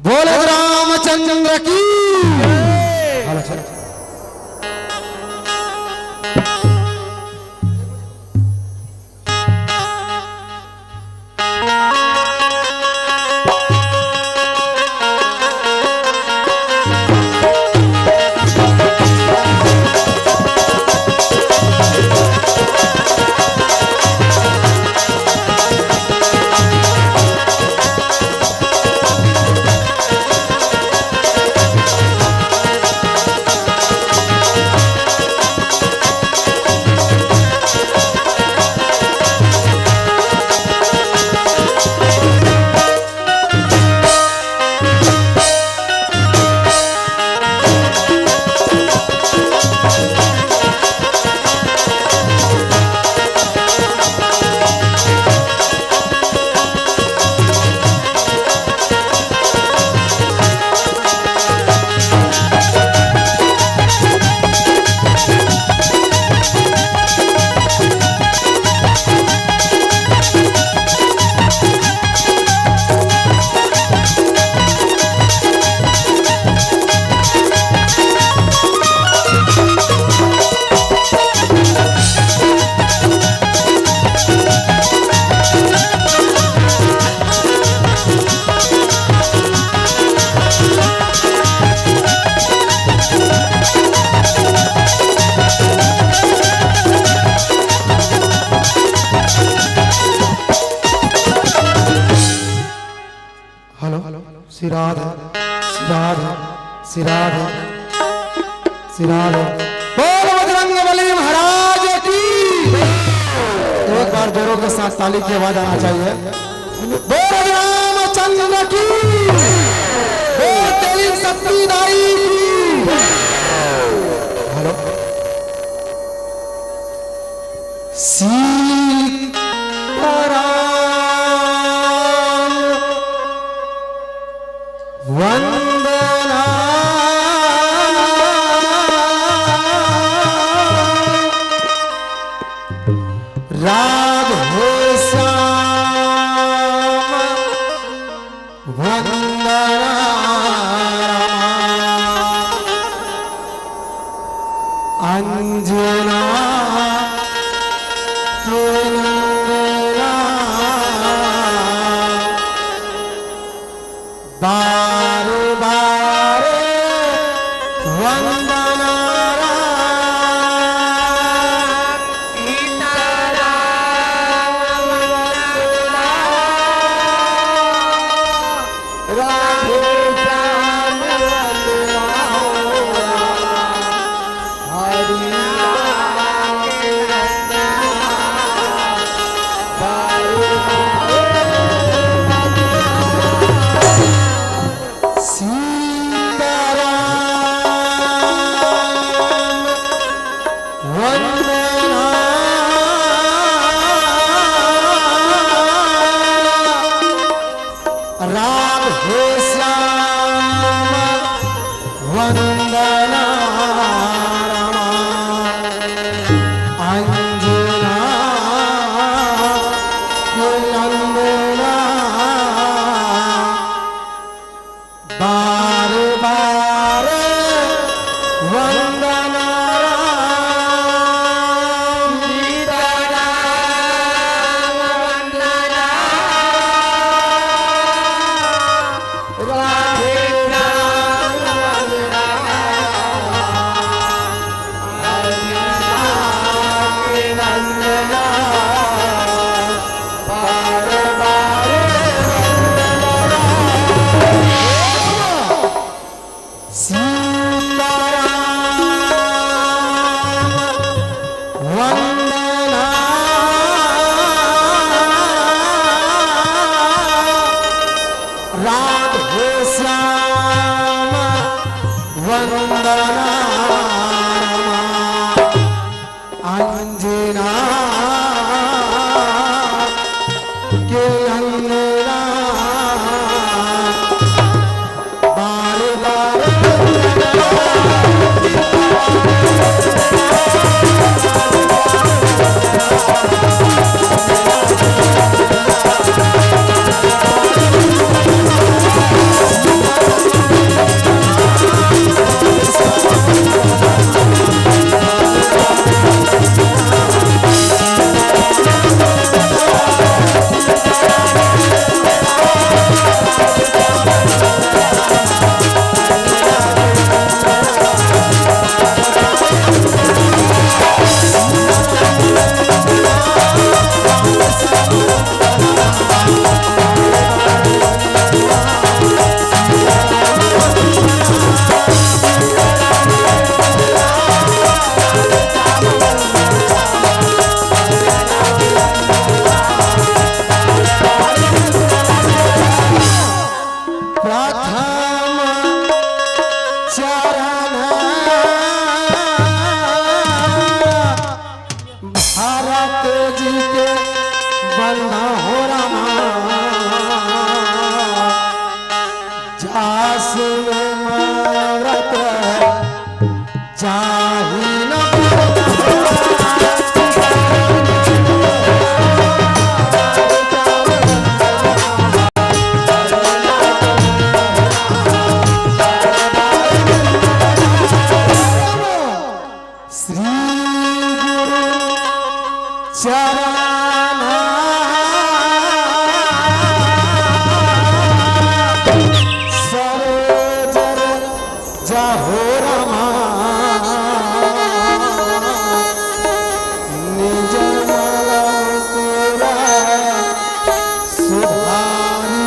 बोले रामचंद्र की। सिराधे सिराधे सिराधे सिराधे। बोल बजरंगबली महाराज की। एक बार जोरों के साथ ताली की आवाज आना चाहिए। बोल रामचंद्र की। बोल तेरी सत्तीदारी की। हेलो वंदना राधे श्याम वंदना अंजना बारे बारे वंदना राधे श्याम वंदना अंजना नंदना बारे बारे वंदना राधे श्याम वंदना अंजना के अंजना बारे बारे हो रामा जास में मारत चाही न श्री गुरु चरण सरोज जाहो रामा निज मला तेरा सुधारी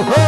हो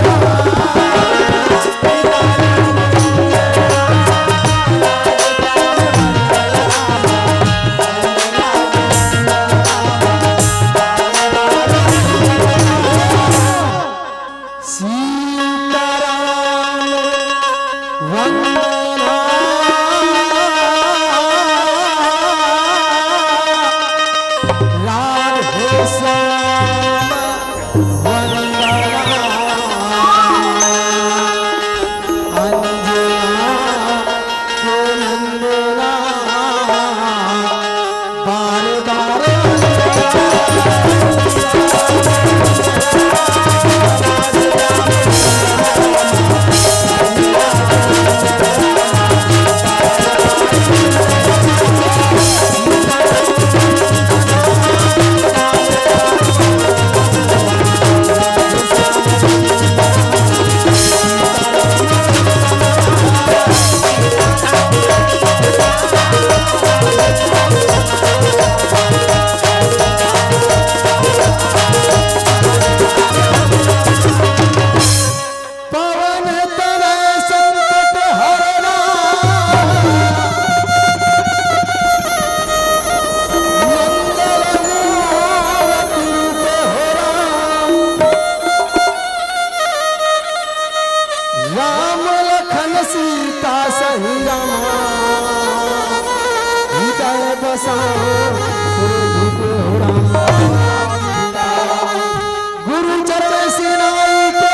गुरु चरण सिनाई के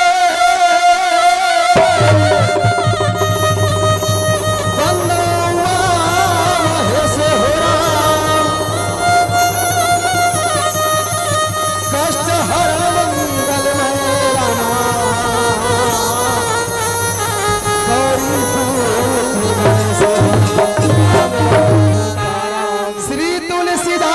बंदवा है से हो कष्ट हर मंगल में रामा गौरी पुत्र श्री तुलसीदास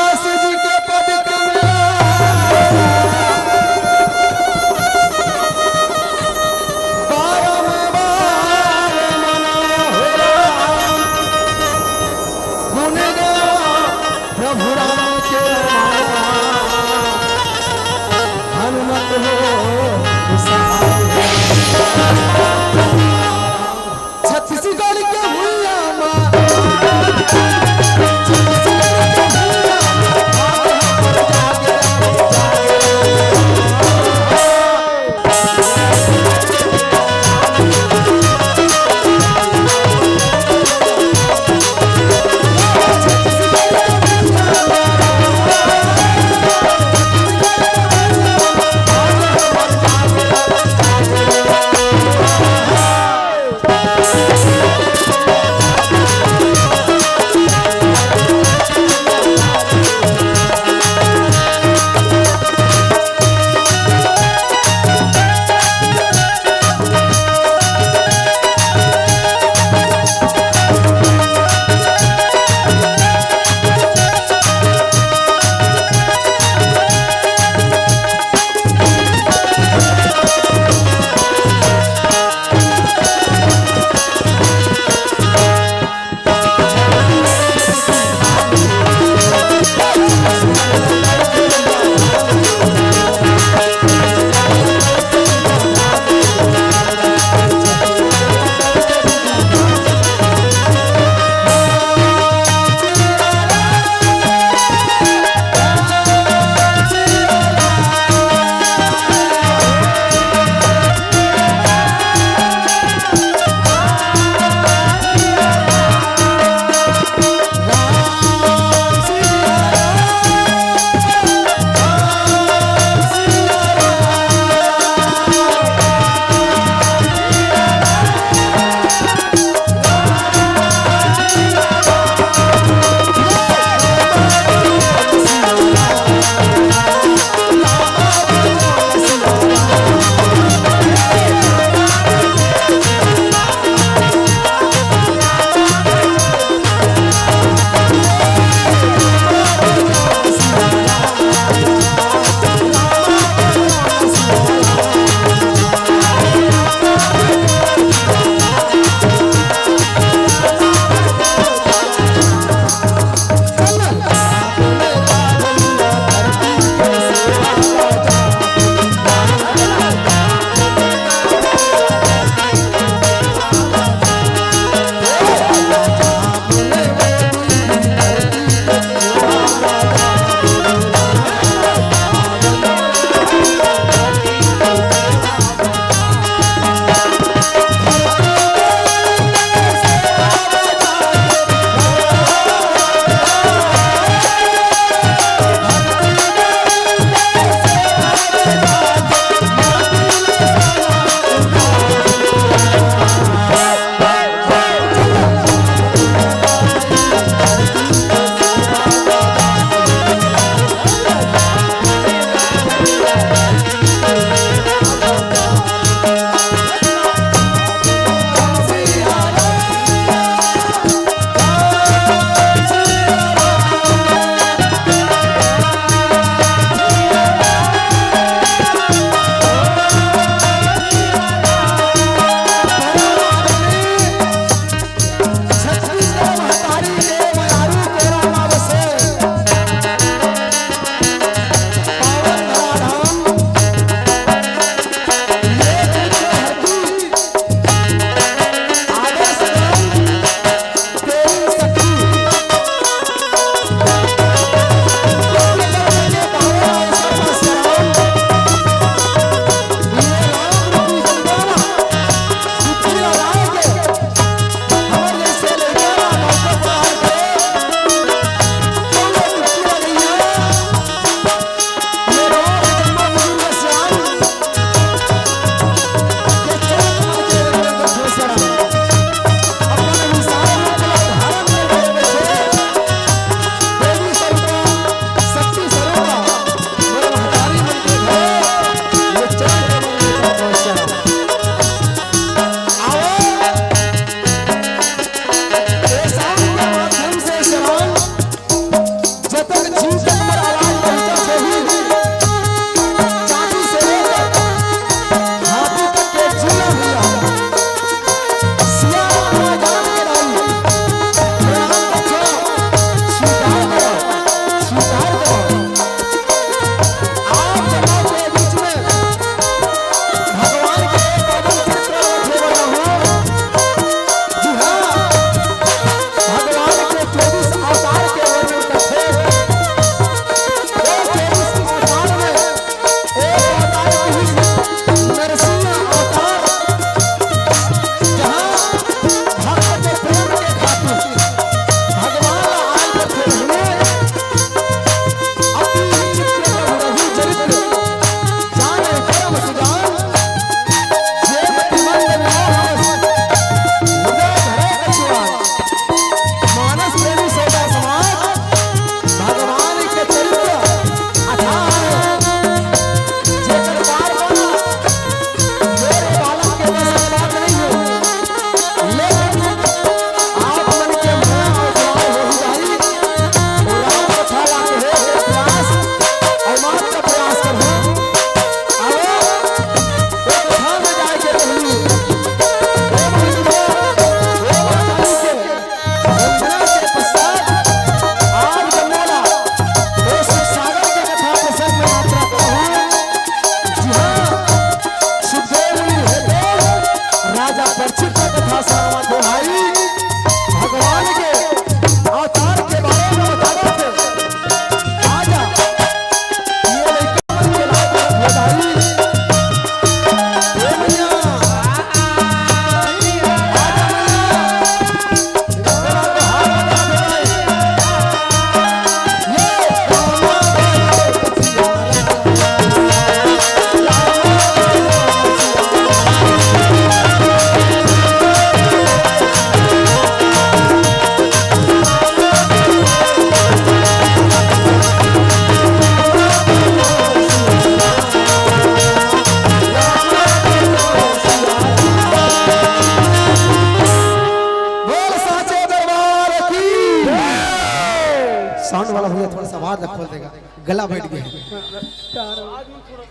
साउंड वाला भैया थोड़ा सा आवाज खोल देगा, गला बैठ गया है।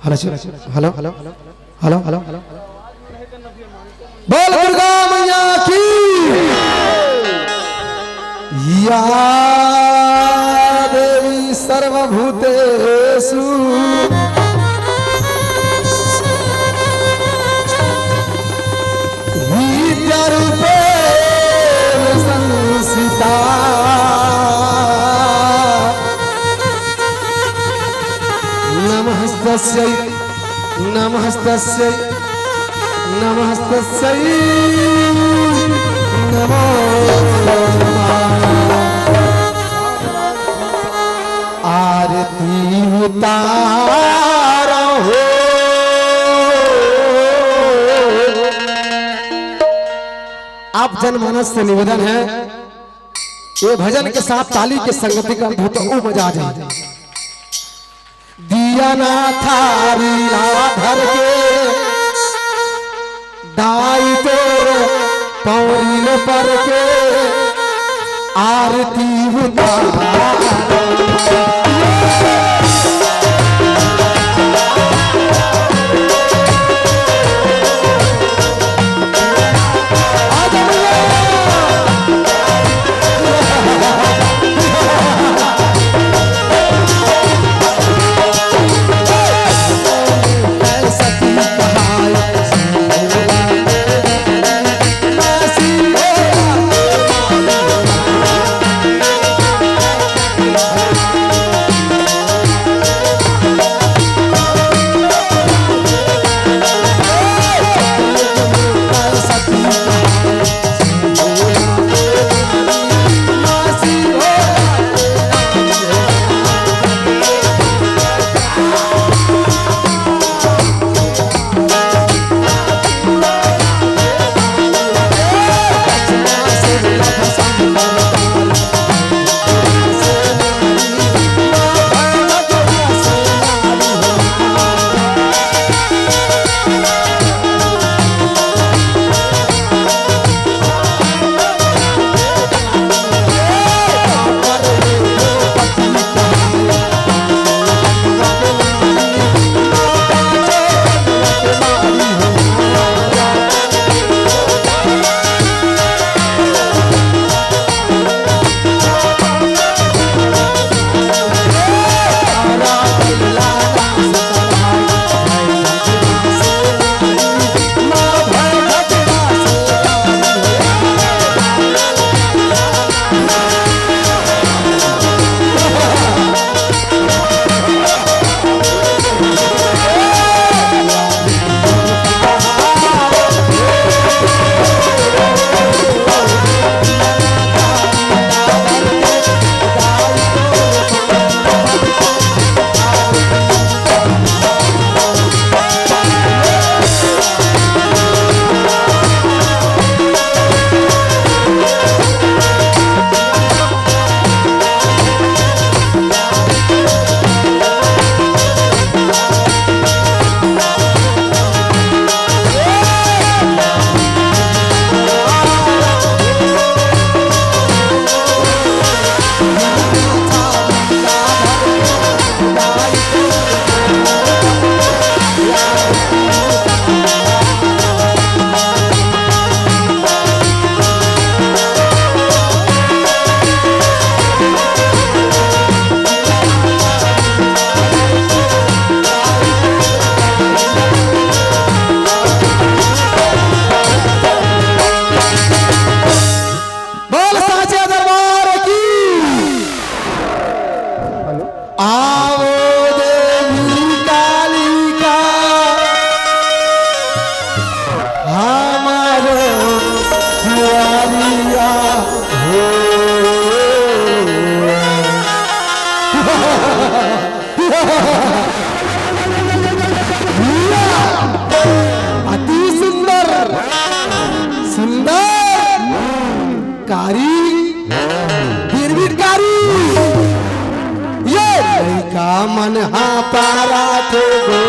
Hello hello hello hello hello hello, बोल दुर्गा मैया की। या देवी सर्वभूतेषु विद्यारूपेण संस्थिता नमस्तस्यै नमस्तस्यै नमस्तस्यै नमो नमः। आरती उतारो हो आप जनमानस से निवेदन है, ये भजन के साथ ताली के संगति का तो मजा आ जाए। दिया ना थारी धर के दाई तोर पौरीन पर के आरती उतारो। अति सुंदर सुंदर कारी गिरगिटकारी ये लड़का मन हा पारा थे गो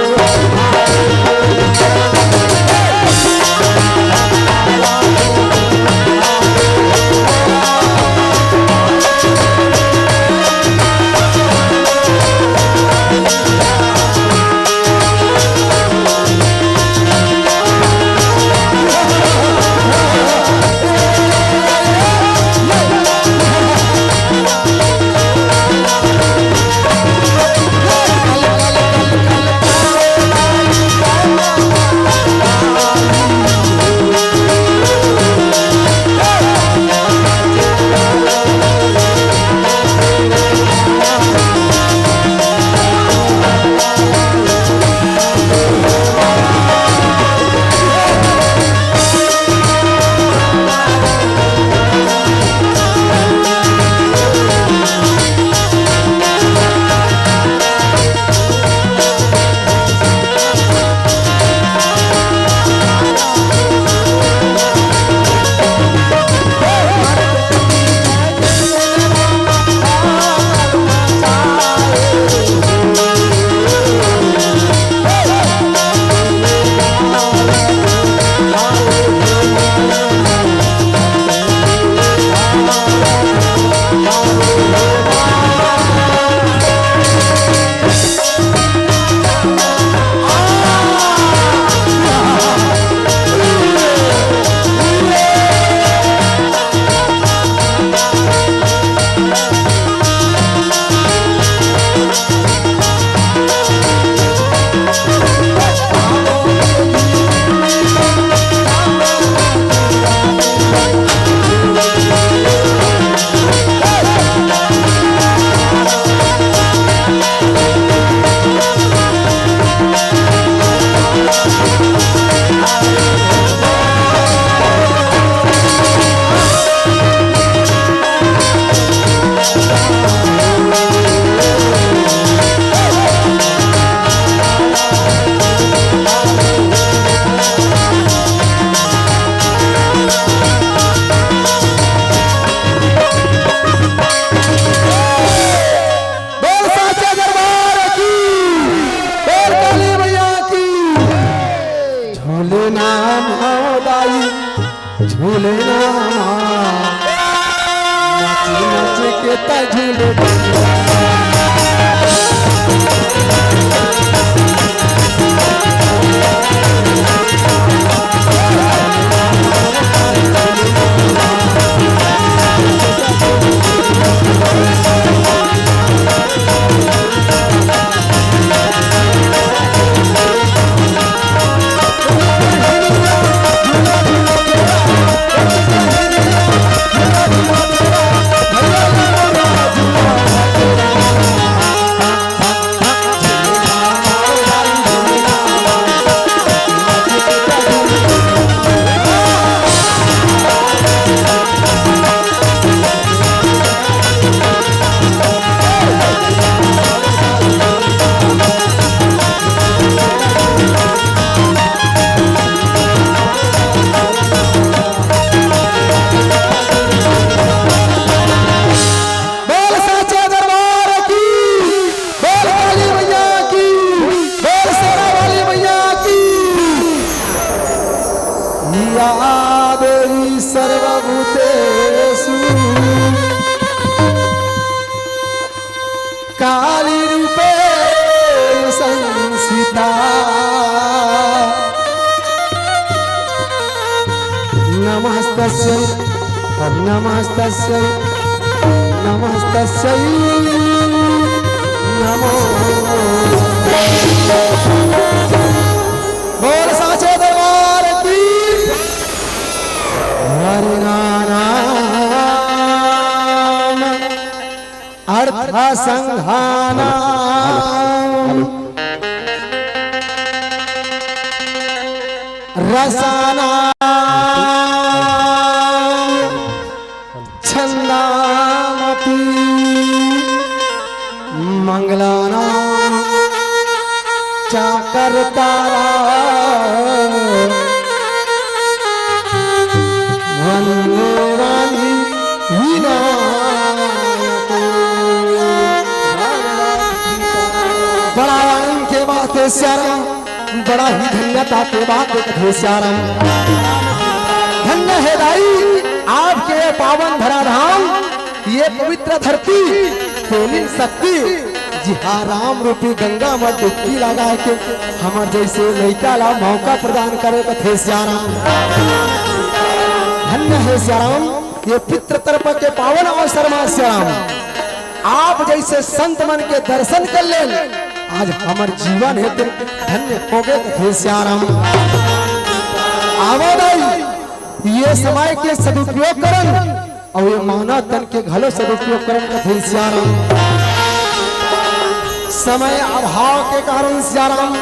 झूलना नाच नाच के ता झूलना सर्वभूतेषु काली रूपे संस्थिता नमस्तस्यै नमस्तस्यै नमस्तस्यै नमो बोल साचे दरबार की हरि नाम अर्थ संघाना रसाना छंदामपि मंगलाना चाकरतारा बड़ा आनंद के बात है श्याम, बड़ा ही धन्यता के बात है श्याम। धन्य है दाई आपके पावन धराधाम, ये पवित्र धरती तेलिन शक्ति जी हाँ राम रूपी गंगा में डुबकी लगा के हमारे जैसे लड़का ला मौका प्रदान करे थे श्याम। धन्य है श्याम, ये पितृ तरफ के पावन अवसर में श्याम आप जैसे संत मन के दर्शन कर ले आज हमार जीवन है धन्य हो गए थे श्याम। आवोदाई ये समय के सदुपयोग करन और ये मानव तन के घलो सदुपयोग करन थे श्याम। समय अभाव के कारण श्याम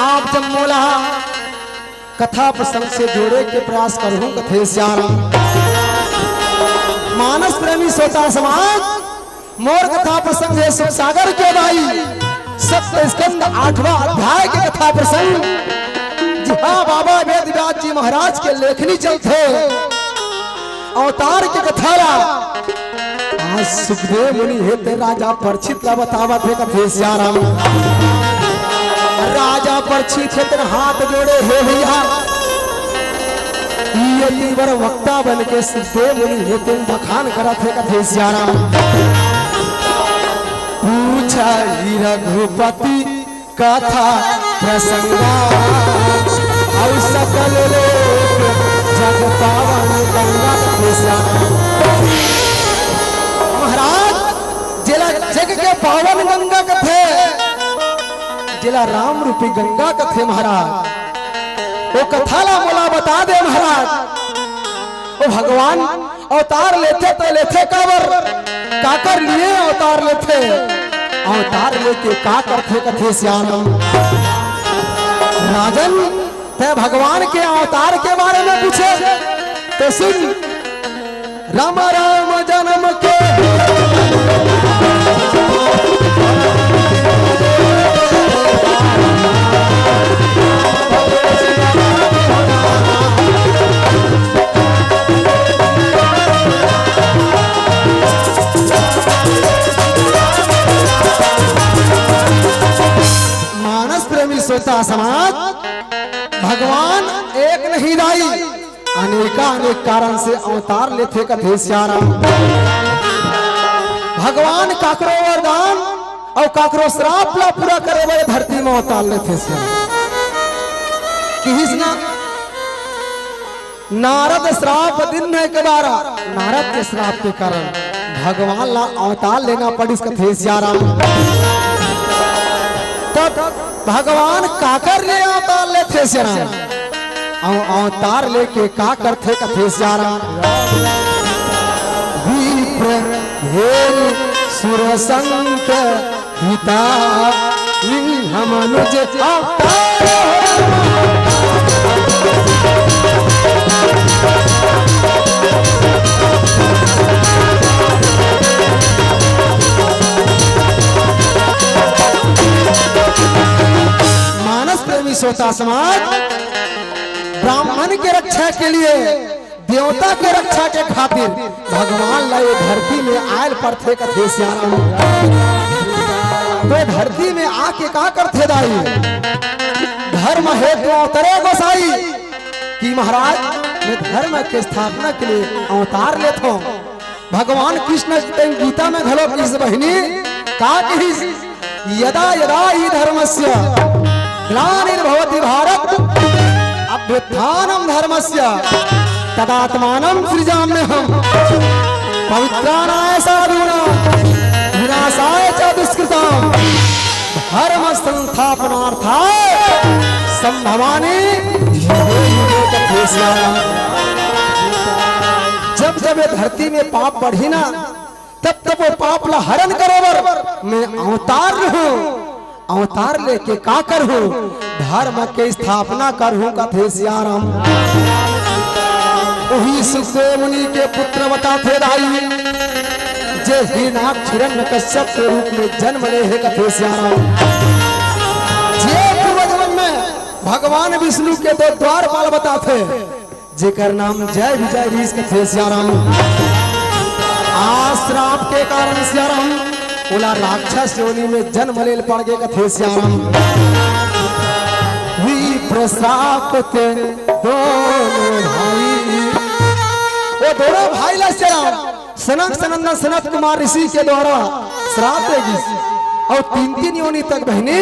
आप जब मोला कथा प्रसंग से जोड़े के प्रयास करूं कथे श्याम। मानस प्रेमी श्रोता समाज मोर कथा प्रसंग है शिव सागर के भाई सप्त स्कंद 8वां अध्याय के कथा प्रसंग जी हाँ बाबा वेद व्यास जी महाराज के लेखनी चलते अवतार के कथा आज सुखदेव मुनि हेते राजा परीक्षित ला बतावत है कथे श्याम। राजा परीक्षित हेते हाथ जोड़े हे भैया ये तीवर वक्ता बन के सुखदेव मुनि हेते बखान करत है कथे श्याम। पूछा रघुपति कथा प्रसंगा और सकल लोक जग पावन गंगा कथे श्याम। महाराज जिला जग के पावन गंगा कथे जिला राम रूपी गंगा कथे महाराज वो कथा ला मोला बता दे महाराज। वो भगवान अवतार लेते तो लेते काबर काकर लिए अवतार लेते अवतार लेके का करते कथे श्याम। राजन ते भगवान के अवतार के बारे में पूछे तो सुन राम राम जन्म के श्रोता समाज भगवान एक नहीं दाई अनेक अनेका अनेक कारण से अवतार लेते कथे श्याराम। भगवान काकरो वरदान और काकरो श्राप ला पूरा करे हुए धरती में अवतार लेते श्याराम। किसना नारद श्राप दिन के द्वारा नारद के श्राप के कारण भगवान ला अवतार लेना पड़ी कथे श्याराम। तब भगवान काकर ले अवतार लेते श्याराम। अवतार लेके का करते कथे श्याराम। विप्र हेनु सुर संक हिता मनुज मानस प्रेमी श्रोता समाज ब्राह्मण के रक्षा के लिए देवता के रक्षा के खातिर भगवान लाए धरती में आयल पड़ते कथे श्याराम। तो धरती में आके का करते दाई धर्म हेतु अवतरे गोसाई कि महाराज मैं धर्म के स्थापना के लिए अवतार लेता हूँ। भगवान कृष्ण गीता में घलो इस बहिनी का यदा यदा ही धर्मस्य ग्लानिर्भवति भारत अभ्युत्थानम धर्मस्य तदात्मानं सृजाम्यहम् पवित्राणाय साधूनां विनाशाय च दुष्कृताम् धर्म संस्थापनार्थाय संभवामि युगे युगे कथे श्याराम। जब जब ये धरती में पाप बढ़ी ना तब तब वो पाप ला हरण करोवर मैं अवतार हूँ। अवतार लेके का करूं धर्म के स्थापना करूं कथे श्याराम। वही सुखदेव मुनि के पुत्र बताते दाई जे हिरण्यकश्यप के रूप में जन्म ले है कथे श्याराम। जे पूर्वजन्म में भगवान विष्णु के दो द्वारपाल बताते जेकर नाम जय विजय रीस कथे श्याराम। आश्राप के कारण श्याराम बोला राक्षस योनि में जन्म लेल पड़ गए कथे श्याराम। विप्र श्राप के दोनों भाई वो दोनों भाई ला श्याराम सनक सनंदन सनत कुमार ऋषि के द्वारा श्राप देगी और तीन तीन योनि तक बहने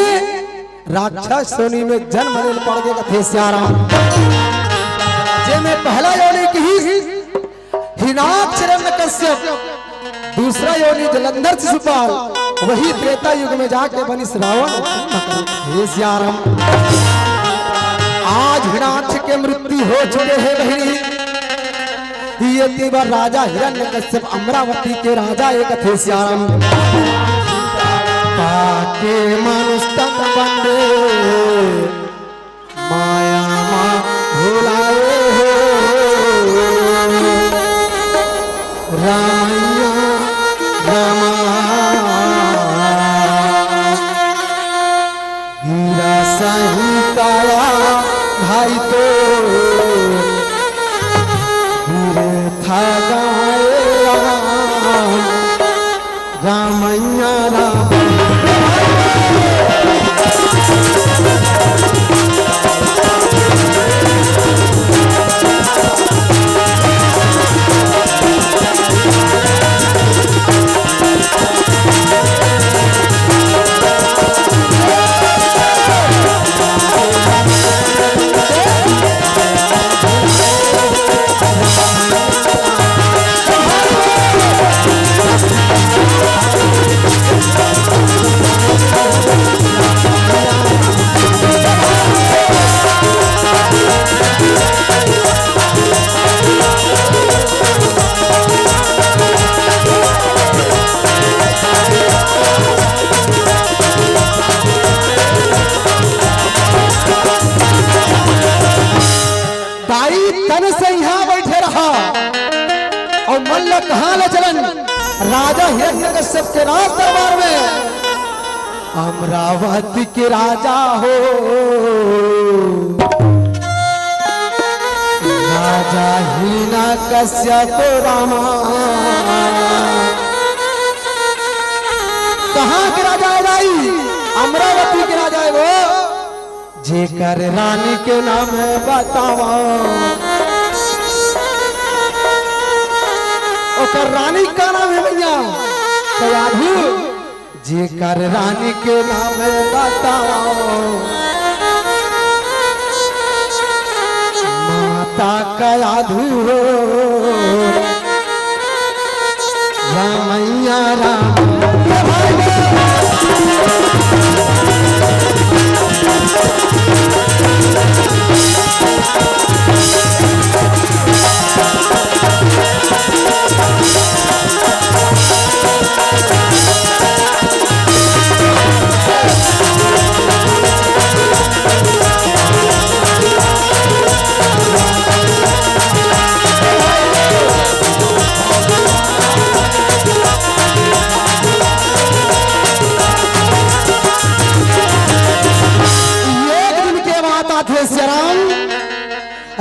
राक्षस योनि में जन्म लेल पड़ गए कथे श्याराम। जे में पहला योनि की हिरण्यकश्यप दूसरा योनि जलंधर शिशुपाल वही त्रेता युग में जाके बनी रावण हे श्याराम। आज हिरण्याक्ष के मृत्यु हो चुके हैं बहिनी। ये तीवर राजा हिरण्यकश्यप अमरावती के राजा एक थे श्याराम। पाके मनुष्य बंदे माया माँ भुलाए हो रामैया रमा हीरा सही काया भाई तो हीरे था गाए रामैया राम। कहाँ ले चलन राजा हिरण्यकश्यप के राज दरबार में अमरावती के राजा हो राजा हिरण्यकश्यप रामा। कहाँ के राजा है भाई? अमरावती के राजा है वो जेकर रानी के नाम बतावा और रानी का नाम है भैया कयाधु। जे कर रानी के नाम बताओ माता कयाधु रामैया राम।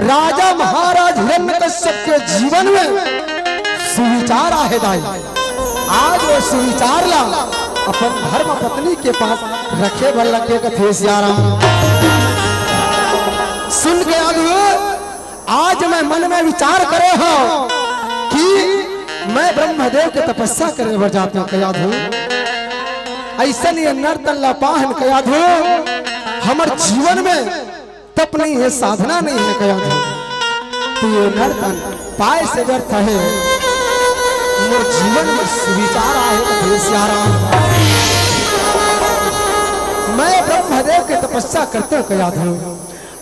राजा महाराज हिरण्यकश्यप के जीवन में सुविचार आहे दाई। आज वो सुविचार ला अपन धर्म पत्नी के पास रखे बल लगे कथे सियाराम। सुन के आज मैं मन में विचार करे हो कि मैं ब्रह्मदेव के तपस्या करे बर जाता हूँ कयाधु। ऐसा नहीं नर्तन पाहन कयाधु हमारे जीवन में तप नहीं है साधना नहीं है कयाधु। तो ये नर्तन पाए से व्यर्थ है मेरे जीवन में सुविचार आए कथे सियाराम। मैं ब्रह्मदेव के तपस्या करते हूँ कयाधु।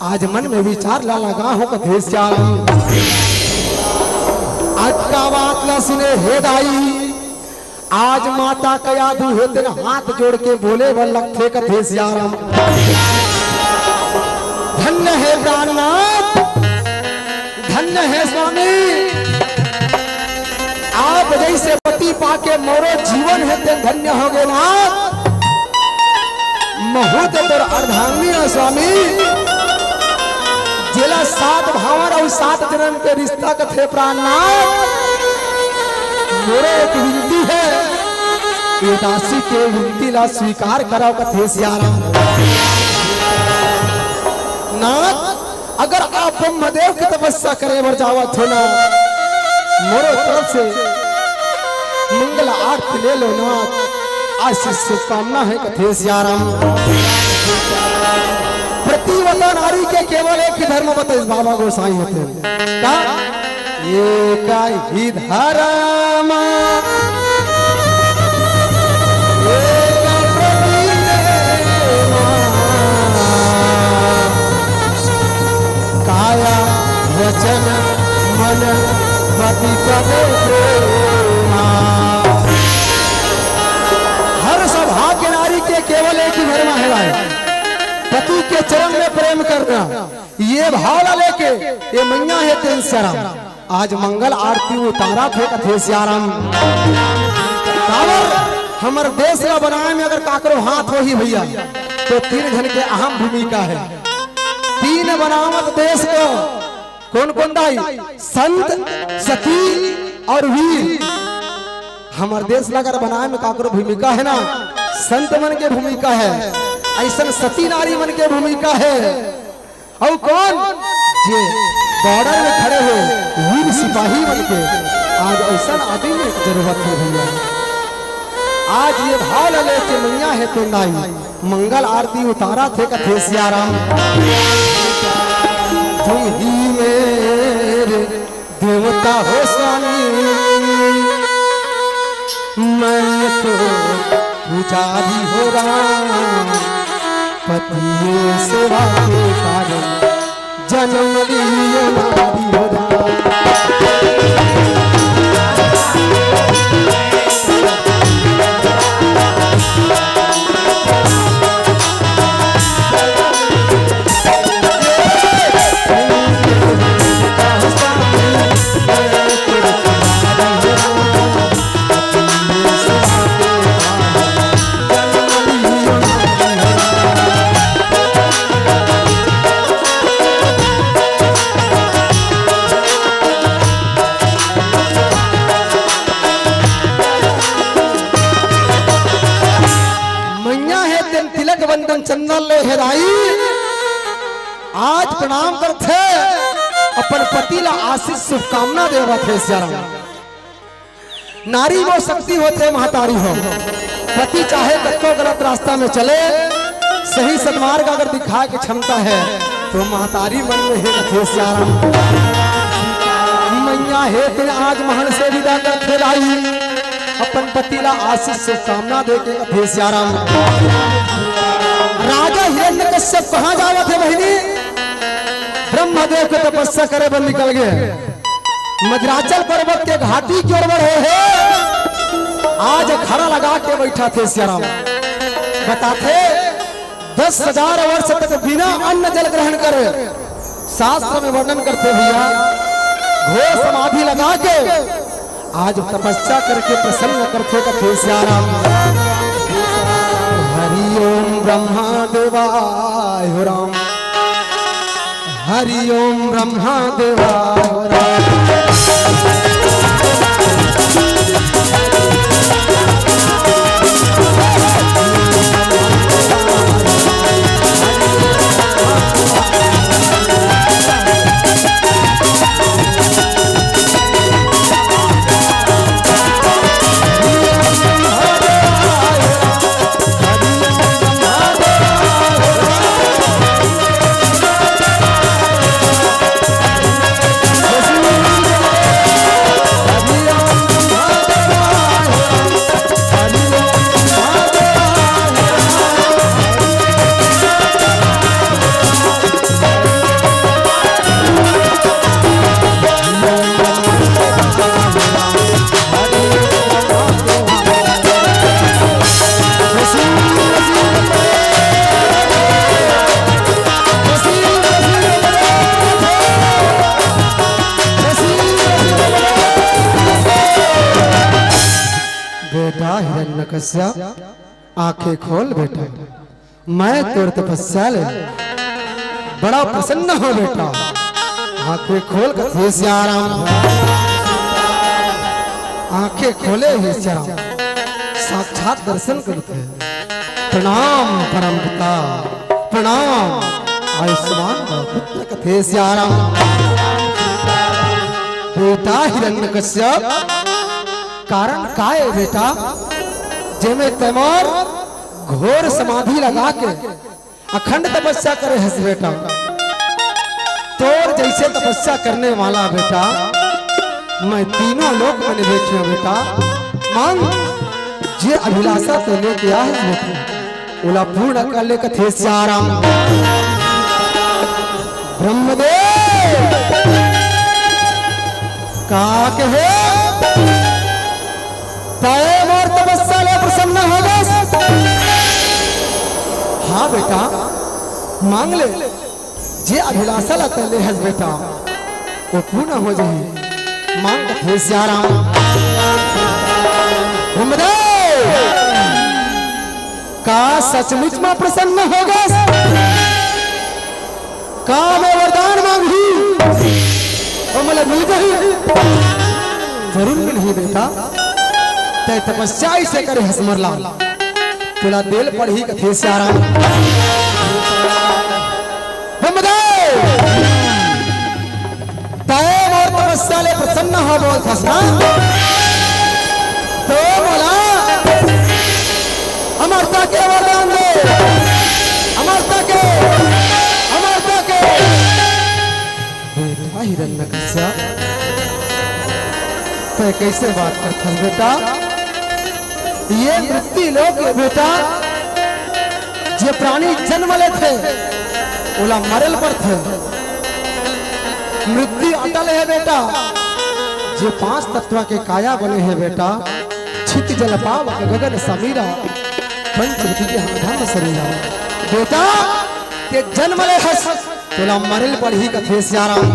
आज मन में विचार ला लगा हूँ कथे सियाराम। आज का बात ला सुने हे दाई। आज माता कयाधु है तेरा हाथ जोड़ के बोले वर लगते कथे सियाराम। धन्य है प्राणनाथ धन्य है स्वामी। आप जैसे पति पाके मोरो जीवन है ते धन्य हो गए नाथ। महूत तोर अर्धांगी है स्वामी। जिला 7 भावर और 7 जन्म के रिश्ता कथे प्राणनाथ। मोरे एक विनती है ये दासी के विनती ला स्वीकार कराओ कथे सियाराम। नाथ अगर आप ब्रह्मदेव की तपस्या करे बर जावत हो ना मोरो तरफ से मंगल आरती ले लो नाथ। आशीष शुभकामना है कथे सियाराम। प्रतिवता नारी के केवल एक ही धर्म बताइए बाबा गोसाई होते हैं एक ही धर्म काया वचन मन पति पदे प्रेमा। हर सभा के नारी के केवल एक ही धर्म है भाई पति के चरण में प्रेम करना। ये भाव लेके ये मैया है तेन सियाराम। आज मंगल आरती उतारा थे कथे सियाराम। हमारे देश का बनाए में अगर काकरो हाथ हो ही भैया तो 3 जन के अहम भूमिका है। 3 बनावत देश को कौन कौन दाई संत सती और वीर। हमारे देश अगर बनाए में काकरो भूमिका है ना संत मन के भूमिका है। ऐसा सती नारी मन के भूमिका है। और कौन जे बॉर्डर में खड़े हो वीर सिपाही मन के आज ऐसा आदमी में जरूरत है भैया। आज ये भाव लगे के मैया है तो नाई मंगल आरती उतारा थे कथे सियाराम। तुम ही मेरे देवता हो स्वामी मैं तो पुजारी हो राम। पति सेवा के कारण जन्म लियो नारी हो राम। चंदन ले हेराई आज प्रणाम करते अपन पति ला आशीष शुभकामना देवा थे सियाराम। नारी वो शक्ति होते महतारी हो। पति चाहे कत्तो गलत रास्ता में चले, सही सदमार्ग अगर दिखाए की क्षमता है तो महतारी मन में है कथे श्याराम। मैया है तेरे आज महल से विदा कर खेलाई, अपन पति ला आशीष से कामना दे के कथे श्याराम। राजा हिरण्यकश्यप कहाँ जावत है बहिनी? ब्रह्मदेव को तपस्या करे बन निकल गए, मद्राचल पर्वत के घाटी की ओर बढ़े है। आज अखाड़ा लगा के बैठा थे श्याराम। बताते 10,000 वर्ष तक बिना अन्न जल ग्रहण करे, शास्त्र में वर्णन करते भैया, घोर समाधि लगा के आज तपस्या करके प्रसन्न करते कथे श्याराम। हरि ओम ब्रह्मा देवाय हो राम, हरि ओम ब्रह्मा देवाय हो राम। हिरण्यकश्यप आंखें खोल बेटा, मैं तोर तपस्या ले बड़ा प्रसन्न हो बेटा। आंखें खोल कथे श्याराम, आंखें खोले ही श्याराम साक्षात दर्शन करते। प्रणाम परम पिता, प्रणाम आयुष्मान पुत्र कथे श्याराम। बेटा हिरण्यकश्यप कारण का है बेटा? जेमे तैमूर घोर समाधि लगा के अखंड तपस्या करे है बेटा। तोर जैसे तपस्या करने वाला बेटा मैं तीनों लोक में देखियो बेटा। मांग जे अभिलाषा तो लेके आए बेटा, उला पूर्ण कर ले कथे श्याराम। ब्रह्मदेव का कहे और तपस्या ले प्रसन्न हो गए। हाँ बेटा मांग ले, जे अभिलाषा ला ले है बेटा वो पूर्ण हो जाए। मांग कथे श्याराम। का सचमुच में प्रसन्न हो गए? का मैं वरदान मांगी और मतलब मिल गई? जरूर नहीं बेटा, ते तपस्या से करे हसमर लाल तुला दिल पर ही कथे श्याराम। तय और तपस्या ले प्रसन्न हो बोल फसना तो बोला अमरता के वरदान दे, अमरता के, अमरता के। बेटा हिरण्यकश्यप तय कैसे बात करता है बेटा? ये मृत्यु लोक बेटा जे प्राणी जन्म ले थे ओला मरल पर थे। मृत्यु अटल है बेटा, जे 5 तत्व के काया बने हैं बेटा। छित जल पाव गगन समीरा, पंचवती के धर्म शरीरा। बेटा के जन्म ले हस तोला मरल पर ही कथे श्याराम।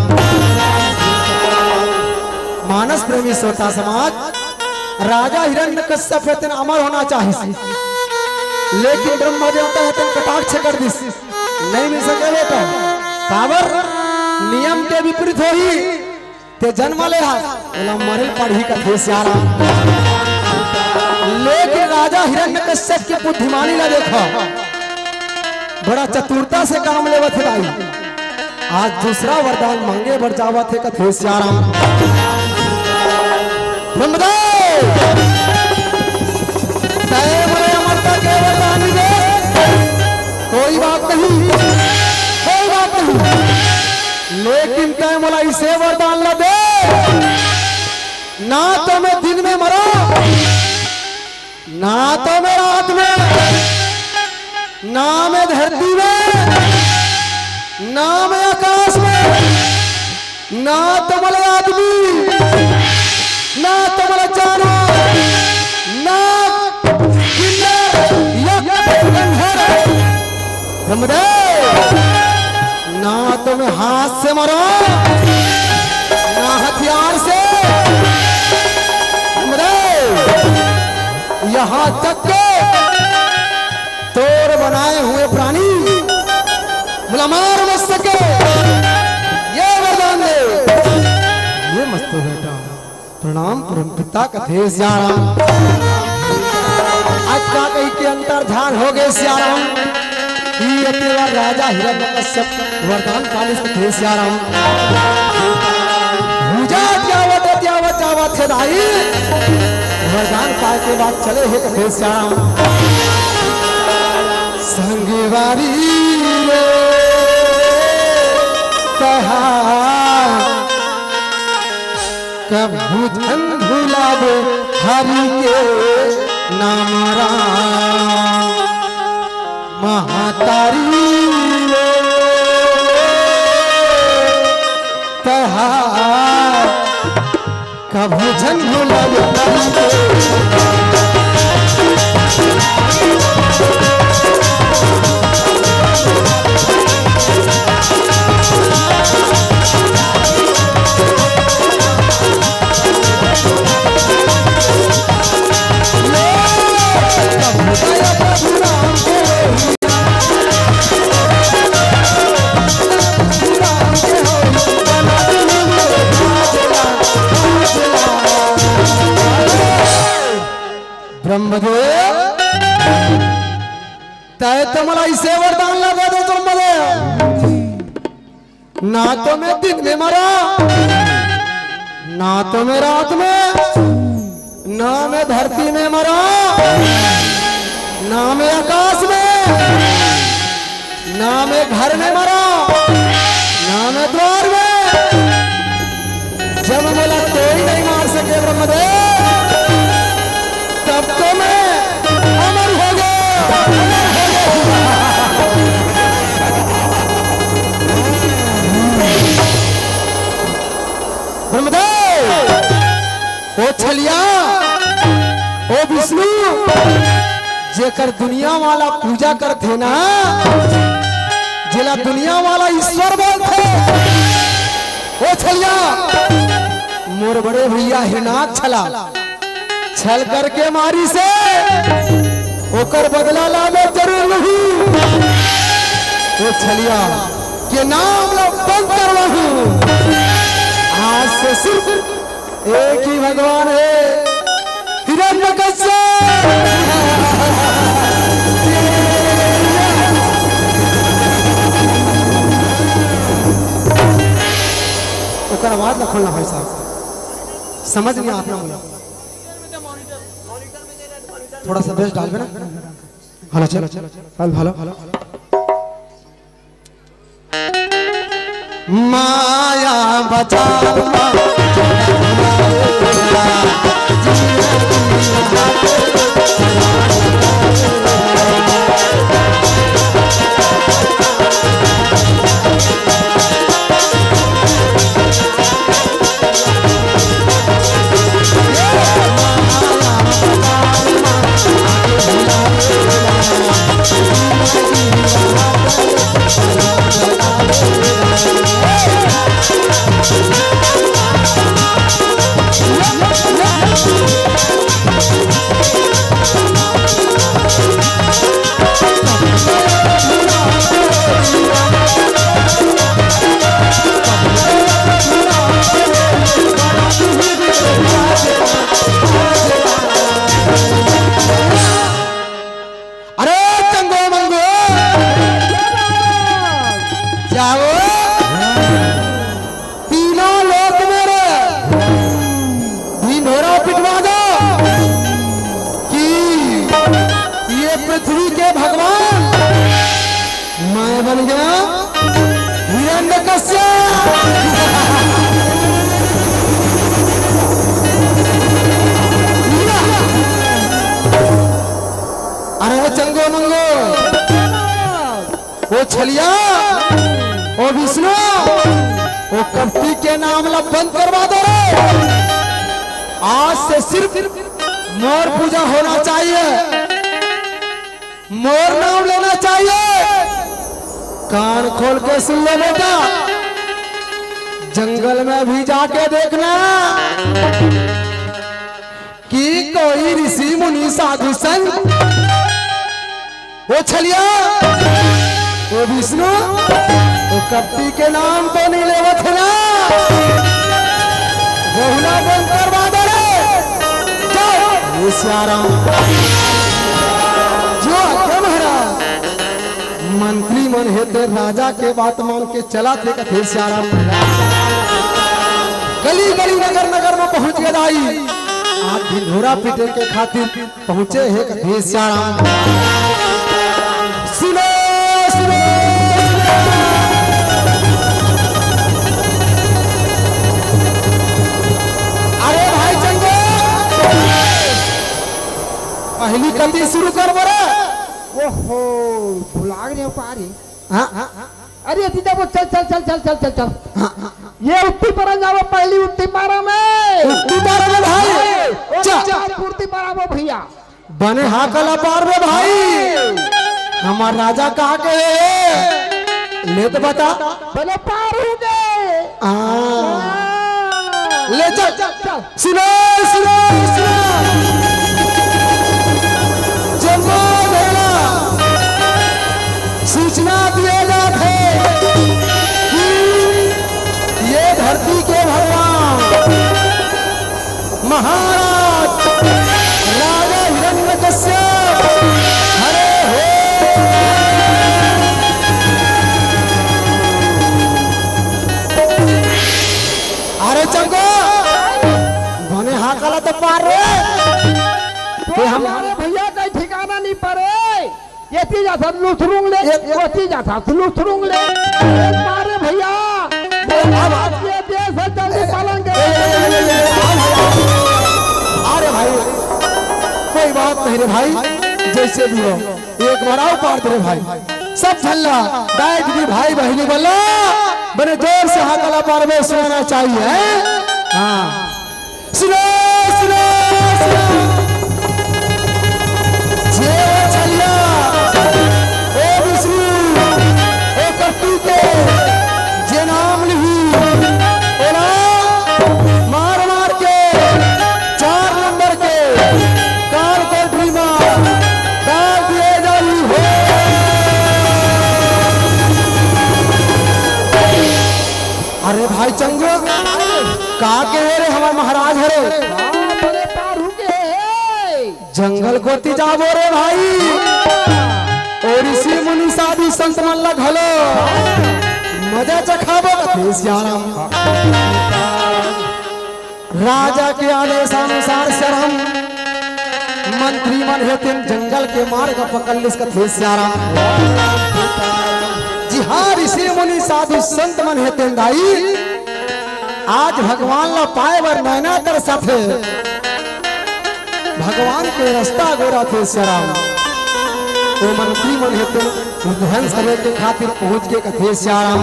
मानस प्रेमी श्रोता समाज, राजा हिरण्यकश्यप है तेन अमर होना चाहिए, लेकिन ब्रह्मा देवता है तेन कटाक्ष कर दिस नहीं मिल सके बेटा। पावर नियम के विपरीत हो ही ते जन्म ले बोला मरल पढ़ी कथे श्याराम। लेकिन राजा हिरण्यकश्यप की बुद्धिमानी ना देखो, बड़ा चतुरता से काम लेवत है भाई। आज दूसरा वरदान मांगे बढ़ जावत है कथे श्याराम। ब्रह्मदेव लेकिन तय मोला इसे वरदान न दे, ना तो मैं दिन में मरा, ना तो मैं रात में, ना मैं धरती में, ना मैं आकाश में, ना तो मला आदमी, ना तो मला जानवर, ना ना तो मैं हाथ से मरा, ना हथियार से, यहां तक के तोड़ बनाए हुए प्राणी मुला मार मत सके, ये वरदान दे। ये मस्त बेटा प्रणाम परम पिता कथे श्याम। आज का कहीं के अंतर ध्यान हो गए श्याम, राजा हिरण्यकश्यप वरदान पालिस कथे श्याम। पूजा त्यावत छदाई, वरदान पाए के बाद चले हे कथे श्याम। संगवारी रे कहा कब भुजन भुलावे हरि के नाम राम। महातारी कहा कब भुजन भुलावे हरि के ब्रह्मदेव तय तो मला इसे वरदान लगा दे ब्रह्मदेव, ना तो मैं दिन में मरा, ना तो मैं रात में, ना मैं धरती में मरा, ना मैं आकाश में, ना मैं घर में मरा, ना मैं द्वार में। जब मला कोई नहीं मार सके ब्रह्मदेव, तब तो मैं अमर हो गया। ब्रह्मदेव ओ छलिया, ओ विष्णु जेकर दुनिया वाला पूजा करते ना, जिला दुनिया वाला ईश्वर बोलते, ओ छलिया मोर बड़े भैया हिनाक छला, छल करके मारी से ओकर बदला लावे जरूर नहीं। वो छलिया के नाम लो बंद करवाहूं, आज से सिर्फ एक ही भगवान है, हिरण्यकश्यप। ओकर आवाज न खोलना भाई साहब, समझ नहीं आपना बोला, थोड़ा सा बेस डाल ना। हेलो चलो हेलो हेलो माया बचा पृथ्वी के भगवान मैं बन गया हिरण्यकश्यप। अरे चंगो मंगो, वो छलिया, वो विष्णु, वो कपटी के नाम ला बंद करवा दो रे। आज से सिर्फ मोर पूजा होना चाहिए, मोर नाम लेना चाहिए। कान खोल के सुन लो बेटा, जंगल में भी जाके देखना कि कोई ऋषि मुनि साधु संत, वो छलिया, वो विष्णु, वो कपटी के नाम तो नहीं लेवत है ना, बहुला बंद करवा दो रे। जाओ ये सियाराम जो आज्ञा महाराज। मंत्री मन है तो राजा के बात मान के चला थे कथे सियाराम। गली गली नगर नगर में पहुंच गए दाई, आज ढिंढोरा पीटे के खातिर पहुंचे है कथे सियाराम। सुनो सुनो अरे भाई चंदो, पहली कल्दी शुरू कर बोले। ओहो भुला गए पारी। हाँ अरे दीदा वो चल चल चल चल चल चल चल। ये उत्ती पर जाओ, पहली उत्ती पारा में। उत्ती पारा में भाई, चल पूर्ति पारा में भैया। बने हाकला पार में भाई, हमार राजा कहाँ के है? ले तो बता। बने पार हो गए। ले चल। सुनो सुनो सुनो, जम्मू भेड़ा सूचना दिए जाते कि ये धरती के भगवान महाराज राजा हिरण्यकश्यप हरे हो। अरे चंगो बने हाकला तो पार रे, तो हमारे भैया का ठिकाना नहीं पड़े। ये चीज था लुथरुंग ले, वो चीज था लुथरुंग ले। मारे भैया ये देश है, जल्दी पालेंगे। अरे भाई कोई बात नहीं रे भाई, जैसे भी हो एक बार आओ पार दे भाई। सब झल्ला डाइट भी भाई बहनी बोला, बने जोर से हाकला पार में सुनाना चाहिए। हाँ सुनो सुनो सुनो, जे छलिया, ओ विष्णु, ओ कट्टू के जे नाम लिही, ओला मार मार के 4 नंबर के कार को ड्रीमा डाल दिए जानी हो। अरे भाई चंगो कहा के रे हमारे महाराज हरे, बड़े पार हो गए। जंगल गोती जाबो रे भाई, और ऋषि मुनि साधु संत मन लग हलो मजा चखाबो कथे सियाराम। राजा के आदेश अनुसार शरम मंत्री मन हेतु जंगल के मार्ग पकड़ लिस कथे सियाराम। जी हाँ ऋषि मुनि साधु संत मन हेतु दाई, आज भगवान ला पाए बर नैना तर साथे भगवान के रास्ता गोरा थे सियाराम। वो मंत्री मन हेतु ध्वंस करे के खातिर पहुंच के कथे सियाराम।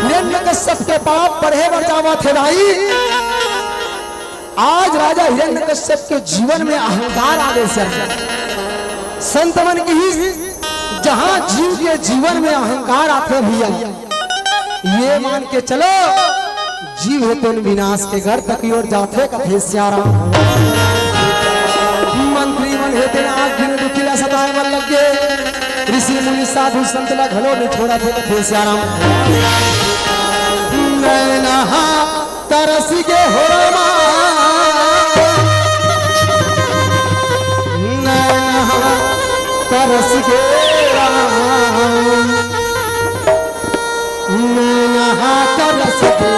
हिरण्यकश्यप के पाप बढ़े बर जावा थे भाई। आज राजा हिरण्यकश्यप के जीवन में अहंकार आ गए सियाराम। संत मन की ही जहां जीव के जीवन में अहंकार आते भैया, ये मान के चलो जीव हेतु विनाश के घर तक ओर जाते कथे सियाराम। मंत्री मन हेतु आग दिन दुखिला सताए मन लग गए, ऋषि मुनि साधु संत ला घलो में छोड़ा थे कथे सियाराम। नैना तरस के हो रमा, नैना तरस के नैना तरस के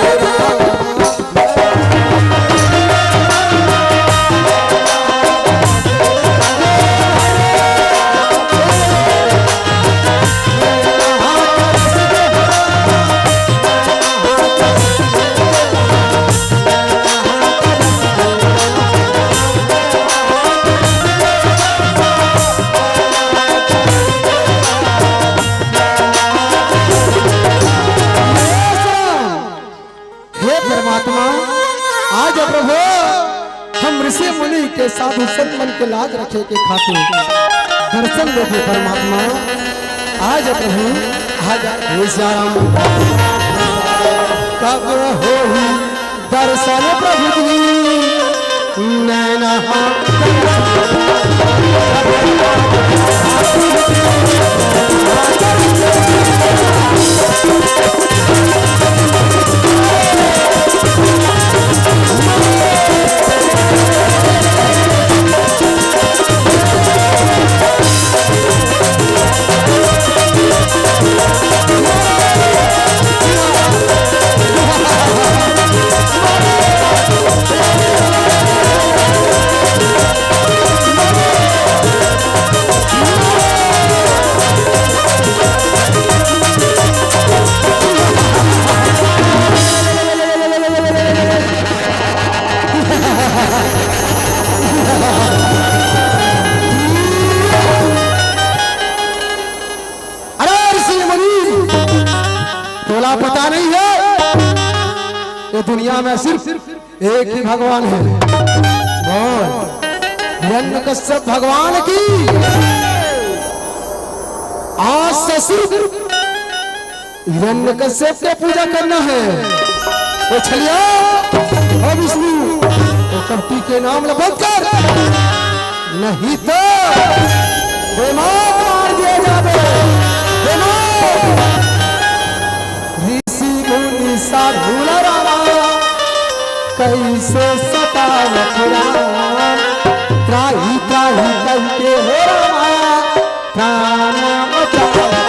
मुनि के साधु संत मन के लाज रखे के खातिर दर्शन देखे परमात्मा आज प्रभु आज हे श्याम कब होई दर्शन प्रभु जी नैना पता नहीं है ये दुनिया में सिर्फ एक ही भगवान है बोल हिरण्यकश्यप भगवान की आज से सिर्फ हिरण्यकश्यप की पूजा करना है वो छलिया और विष्णु वो कपटी के नाम लपट कर नहीं तो बेमार मार दिया जावे साधु रामा कैसे सतावत राम त्राही त्राही करके हो रामा प्राण बचावत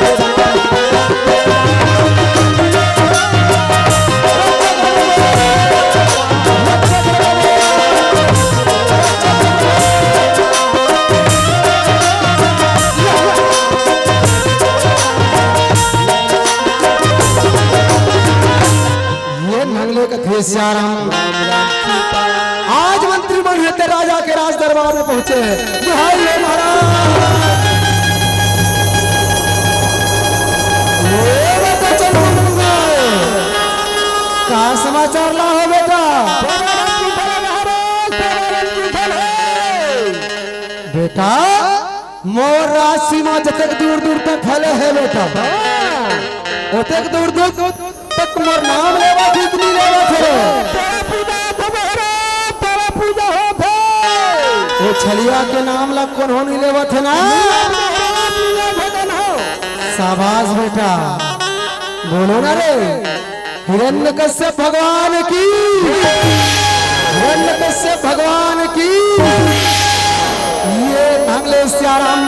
श्याम आज मंत्रिमंडल है राजा के राज दरबार में पहुंचे हैं महाराज का समाचार ला हो बेटा बेटा मोर राशि में जतक दूर दूर तक फैले है बेटा ओतक दूर दूर तक मोर नाम लेवा ठीक नहीं लेवा तेरा पूजा हो थे वो छलिया के नाम ला कौन हो नहीं लेवा थे ना शाबाश बेटा बोलो ना रे हिरण्यकश्यप भगवान की हिरण्यकश्यप भगवान की ये ढंगले श्याम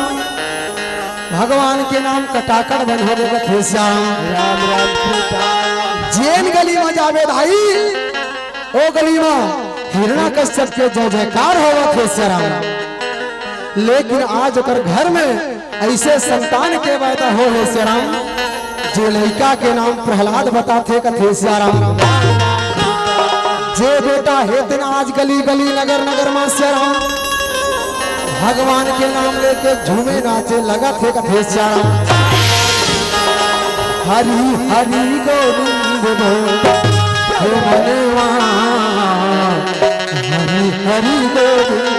भगवान के नाम कटाकट बंद हो गए थे श्याम राम राम सीता जैन गली में जावे भाई ओ गली में हिरण्यकश्यप के जय जयकार होगा थे श्याम लेकिन आज ओकर घर में ऐसे संतान के पैदा हो है श्याम जो लड़का के नाम प्रहलाद बताते कथे श्याम जे बेटा हेतन आज गली गली नगर नगर में श्याम भगवान के नाम लेके झूमे नाचे लगा थे कथे श्याम हरि हरि गोविंद हे मनवा हरि हरि गोविंद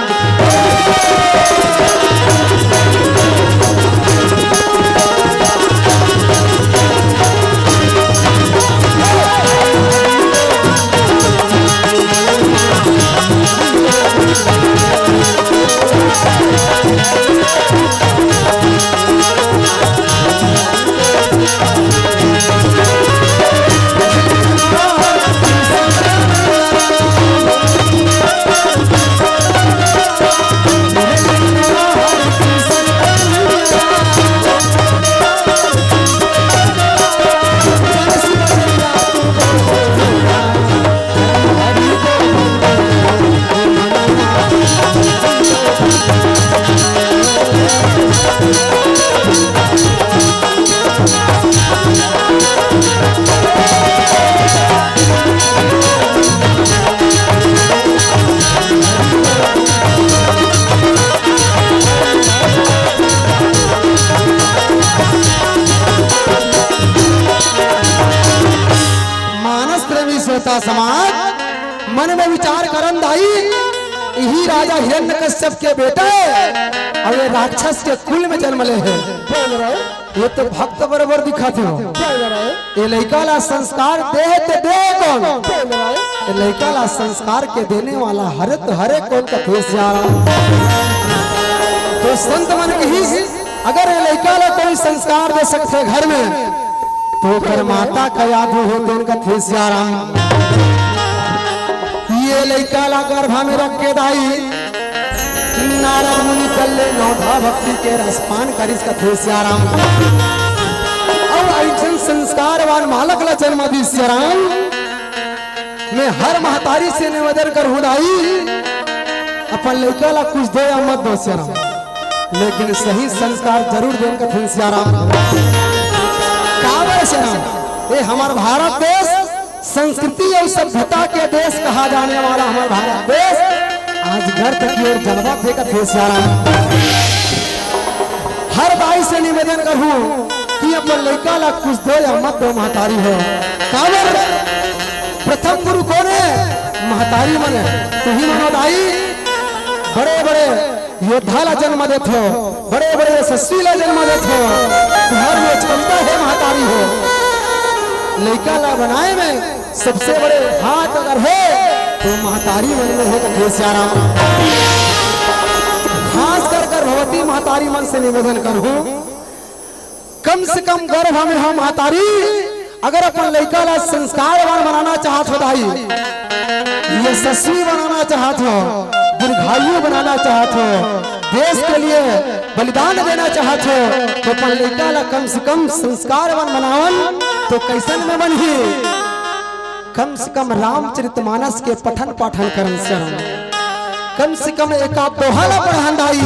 यही राजा हिरण्यकश्यप के बेटे और ये राक्षस के कुल में जन्म ले है। ये तो भक्त बराबर दिखाते हो। ये लड़का ला संस्कार दे तो दे कौन? ये लड़का ला संस्कार के देने वाला हरे कौन का तो संत मन की ही अगर ये लड़का ला कोई संस्कार दे सकते घर में तो फिर माता का याद हो तो उनका थेसियाराम। ये लड़का ला गर्भा में रख के दाई नारद मुनि कर ले नौधा भक्ति के रसपान कर इसका थेसियाराम। और ऐसा संस्कारवान मालक ला जन्म दी सियाराम। मैं हर महतारी से निवेदन कर हुदाई अपन लड़का ला कुछ दो या मत दो सियाराम, लेकिन सही संस्कार जरूर देने का थेसियाराम। काबर सियाराम ये हमारा भारत देश संस्कृति और सभ्यता के देश कहा जाने वाला हमारा भारत देश आज घर तक की ओर जलवा थे का थेसियाराम। हर भाई से निवेदन करूं कि अपन लड़का ला कुछ दो या मत दो महतारी हो। काबर प्रथम गुरु कौन है? महतारी मन है। तो ही मनोदाई बड़े बड़े योद्धा ला जन्म देते हो, बड़े बड़े यशस्वी ला जन्म देते हो, घर में चलता है महतारी हो। लड़का ला बनाए में सबसे बड़े हाथ अगर है तो महतारी मन में है थेसियाराम। खास कर भगवती महतारी मन से निवेदन करूं कम से कम गर्भ हमें हम महतारी अगर अपन लड़का ला संस्कारवान बनाना चाहत हो, दाई यशस्वी बनाना चाहत हो, दीर्घायु बनाना चाहत हो, देश के लिए बलिदान देना चाहत हो तो अपन लड़का ला कम से कम संस्कारवान बनावन तो कैसन में बनही? कम से कम रामचरितमानस के पठन पाठन करन शरण, कम से कम एक आध दोहा ला पढ़न दाई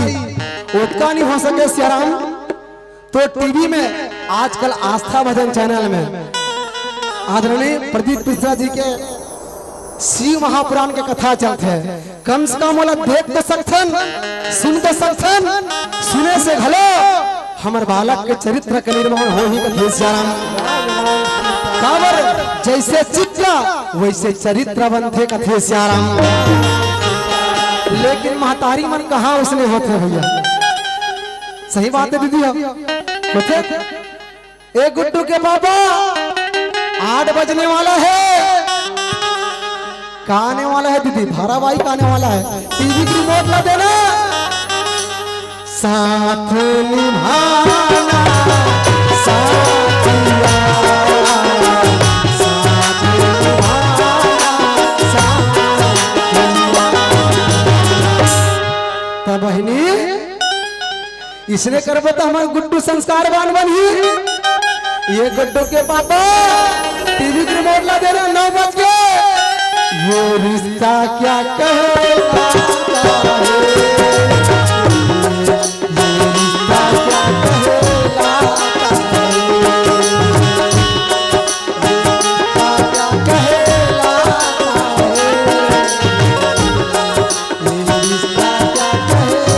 उतना नहीं हो सके सियाराम तो टीवी में आजकल आस्था भजन चैनल में आदरणीय प्रदीप मिश्रा जी के शिव महापुराण के कथा चलते हैं। कम से कम वाला देख तो सकथन, सुन तो सकथन, सुने से भले हमारे बालक के चरित्र का निर्माण हो ही थेसियाराम। काबर जैसे चित्रा वैसे चरित्र बनते का थेसियाराम। लेकिन महतारी मन कहा उसने होते भैया? सही बात है दीदी होते? एक गुड्डू के पापा 8 बजने वाला है, कहाँ आने वाला है दीदी? धारावाहिक आने वाला है, टीवी की रिमोट ला देना। साथ निभाना साथिया, साथ निभाना साथिया। तब बहनी इसने करबो तो हमारे गुड्डू संस्कारवान बनी। ये गुड्डू के पापा टीवी की रिमोट ला देना 9 बज गए। ये रिश्ता क्या कहता है, ये रिश्ता क्या कहलाता है, क्या कहलाता है, ये रिश्ता क्या कहलाता।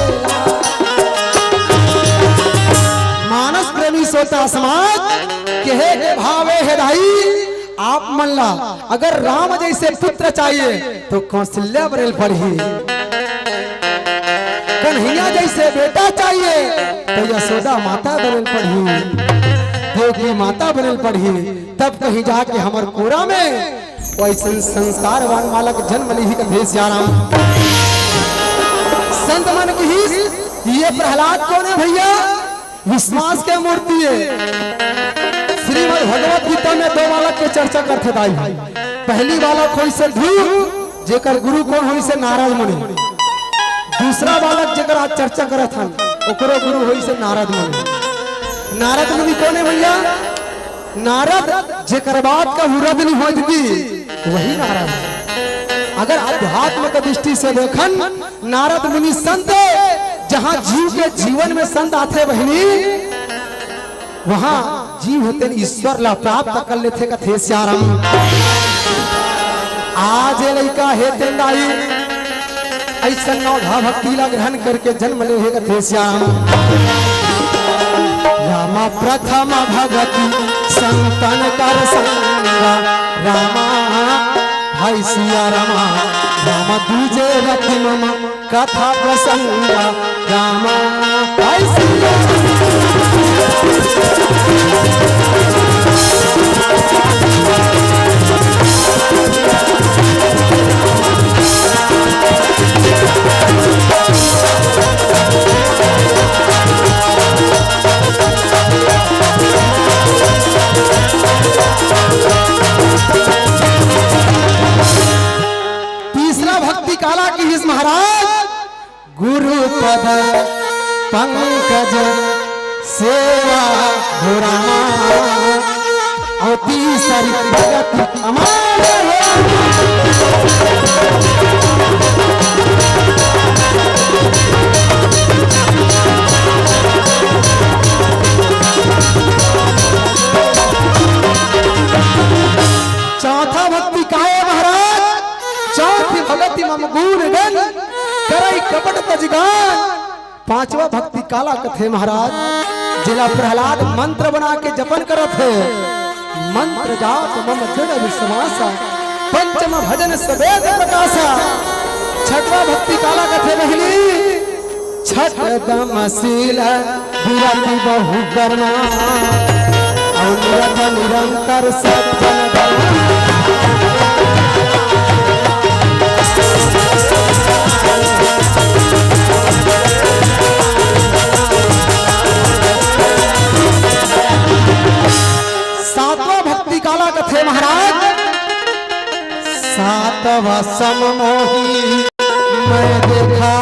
मानस प्रेमी सोता समाज कहे के भावे है दाई आप मन ला अगर राम जैसे पुत्र चाहिए तो कौशल्या बरेल पढ़ी, कन्हैया जैसे बेटा चाहिए तो यशोदा माता बरेल पढ़ी, देवकी माता बरेल पढ़ी। तब कहीं जाके हमारे कोरा में वैसे संस्कारवान मालक जन्म ली का थेसियाराम। संत मन की ही ये प्रहलाद कौन है भैया? विश्वास के मूर्ति है। श्रीमद् भगवत गीता में 2 बालक के चर्चा करते दाई। पहली बालक होई से ध्रुव जेकर गुरु कौन होई से नारद मुनि, दूसरा बालक जेकर आज चर्चा करत हन ओकरो गुरु होई से नारद मुनि। नारद मुनि कौन है भैया? नारद जेकर बात का विरोध नहीं होई थी वही नारद। अगर अध्यात्म की दृष्टि से देखन नारद मुनि संत जहां जीव के जीवन में संत आते बहनी वहां जीव होते ईश्वर ला प्राप्त कर लेते का थेसियाराम। आज लड़का है तेंदाई ऐसा नौधा भक्ति ला ग्रहण करके जन्म ले है का थेसियाराम। राम प्रथम भगति संतन कर संगा, रामा भाई सिया रामा, राम दूजे रखी मम कथा प्रसंग रामा तीसरा भक्ति काला की इस महाराज गुरु पद पंकज सेवा घोरामा और तीसरी भगत अमर चौथा भक्ति काये महाराज चौथी भगति मम गुण गण करई कपट तजगान। पांचवा भक्ति काला कथे महाराज जिला प्रहलाद मंत्र बना के जपन करत है मंत्र जाप मम दृढ़ विश्वासा पंचम भजन सवेद प्रकाशा। छठवा भक्ति काला कथे बहिनी छठ दमशील विरति बहु करना और निरंतर सज्जन सातवां भक्ति काला कथे महाराज सातवा सममोही मैं देखा।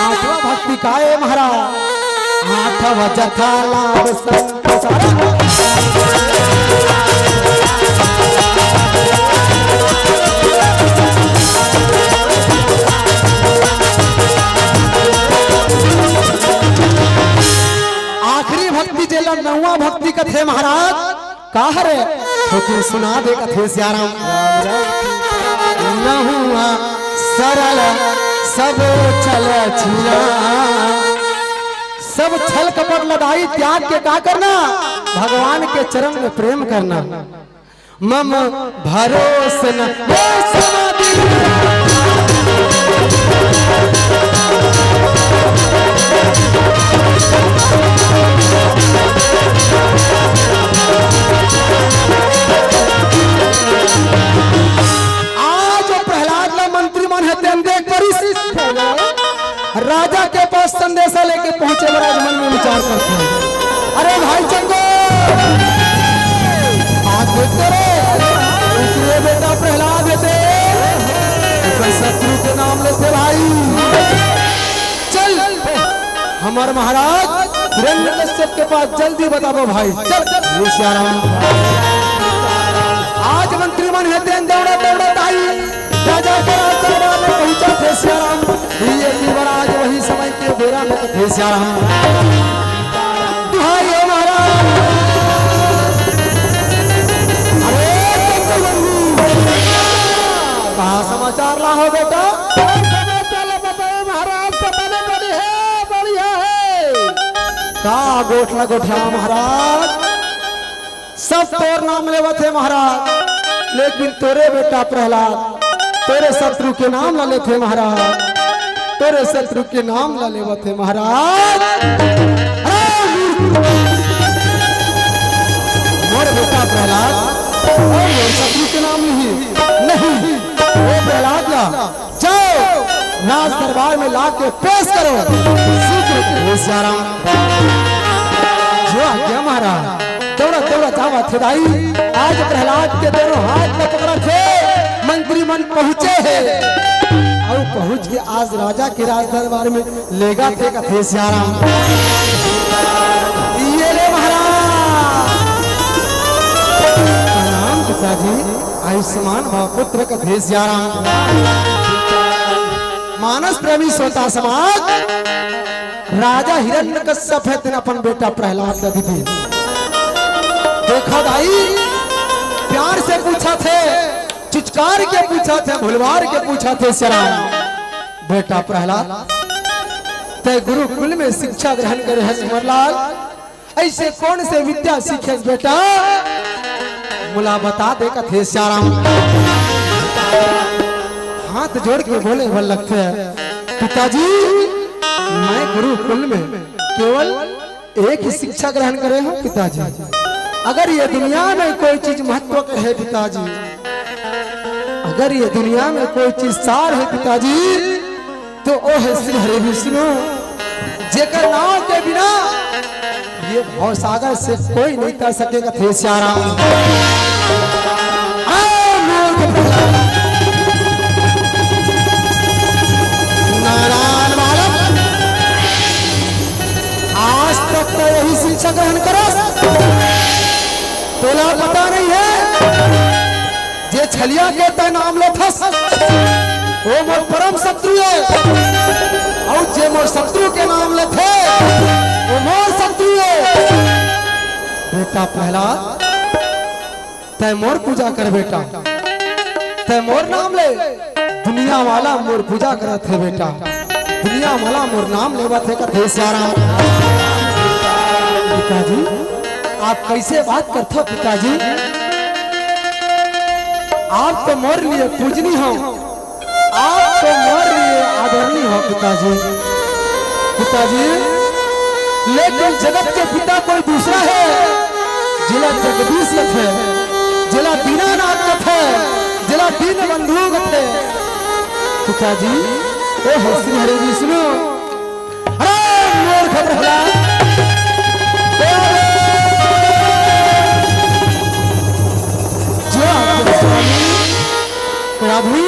आठवां भक्ति काये महाराज आठवा जथा लाभ संसार। आखिरी भक्ति जेला नौवा भक्ति कथे महाराज कहा रे तो सुना दे कथे श्याराम नहुआ सरल सब चल छिया सब छल कपट लदाई त्याग के का करना भगवान के चरण में प्रेम करना मम भरोसे न समाधि आज प्रहलाद ला मंत्री मन है देख राजा के पास संदेशा लेके पहुंचे राजमन में विचार करते हैं अरे भाई चंगो आज देखते रे बेटा प्रहलाद थे शत्रु के नाम लेते भाई चल हमारे महाराज हिरण्यकश्यप के पास जल्दी बताओ भाई चल श्याराम। आज मंत्री मन है दौड़ा दौड़ा आई राजा के दरबार में पहुंचा थे श्याराम। ये युवराज वही समय के बेरा में थे श्याराम। भाई महाराज अरे कहा समाचार ला हो बेटा महाराज बढ़िया है का गोठला गोठा महाराज सब तोर नाम लेवा थे महाराज लेकिन तोरे बेटा प्रहलाद तेरे शत्रु के नाम ला लेते महाराज तेरे शत्रु के नाम ला लेवा थे महाराज। मोर बेटा प्रहलाद और मोर शत्रु के नाम नहीं वो प्रहलाद ला जाओ राज दरबार में ला के पेश करो जो आज्ञा महाराज दौड़ा दौड़ा जावा थे दाई। आज प्रहलाद के दोनों हाथ में पकड़ा थे मंत्री मन पहुंचे हैं और पहुंच के आज राजा के राज दरबार में लेगा थे कथे श्याराम। ये ले महाराज प्रणाम पिताजी आयुष्मान भव पुत्र कथे श्याराम। मानस प्रेमी श्रोता समाज राजा हिरण्यकश्यप है तेन अपन बेटा प्रहलाद का दीदी देखा दाई प्यार से पूछा थे चिचकार के पूछा थे भुलवार के पूछा थे श्याराम बेटा प्रहलाद ते गुरुकुल में शिक्षा ग्रहण करे है सुमरलाल ऐसे कौन से विद्या सीखे बेटा मुला बता दे कथे श्याराम। हाथ जोड़ के बोले वन लगते हैं, पिताजी मैं गुरुकुल में केवल एक ही शिक्षा ग्रहण करे हूँ पिताजी। अगर ये दुनिया में कोई चीज महत्व के है पिताजी, अगर ये दुनिया में कोई चीज सार है पिताजी, तो ओ है श्री हरि विष्णु, जेकर नाम के बिना ये भवसागर से कोई नहीं कर सकेगा। थे श्याराम नारायण बालक, आज तक तो यही शिक्षा ग्रहण करो, तोला पता नहीं है जे छलिया के तय नाम लो फस वो मोर परम शत्रु है, और जे मोर शत्रु के नाम ले थे वो मोर शत्रु है। बेटा पहला तय मोर पूजा कर बेटा, तय मोर नाम ले, दुनिया वाला मोर पूजा करत है बेटा, दुनिया वाला मोर नाम लेवत है कथे श्याराम। पिताजी आप कैसे बात करते हो पिताजी, आप तो मोर लिए पूजनी हो, आप तो मोर लिए आदरणीय हो पिताजी। पिताजी लेकिन जगत के पिता कोई दूसरा है, जिला जगदीश है, जिला दीनानाथ है, जिला दीन बंधु है पिताजी। ओ हो श्री हरि विष्णु, अरे मूर्ख प्रहलाद, प्रभु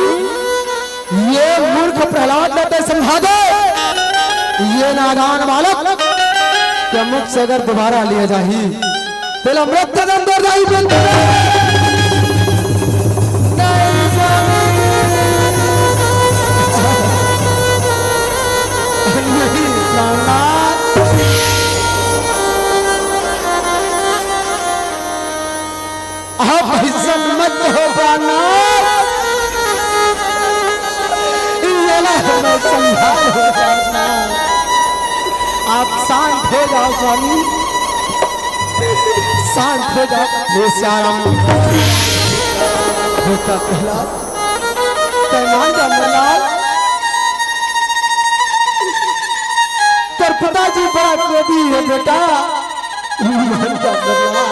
ये मूर्ख प्रहलाद ने समझा दो, ये नादान बालक के मुख से अगर दोबारा लिया जाही तेरा मृत्यु दंड दे जाही। मत हो पाना, संभाल हो जाना, आप शांत हो जाओ स्वामी, शांत हो जाओ। हे श्याराम बेटा पहला मान जा मल्लाल, तेरे पिताजी बड़ा क्रोधी है बेटा, मान जा मल्लाल।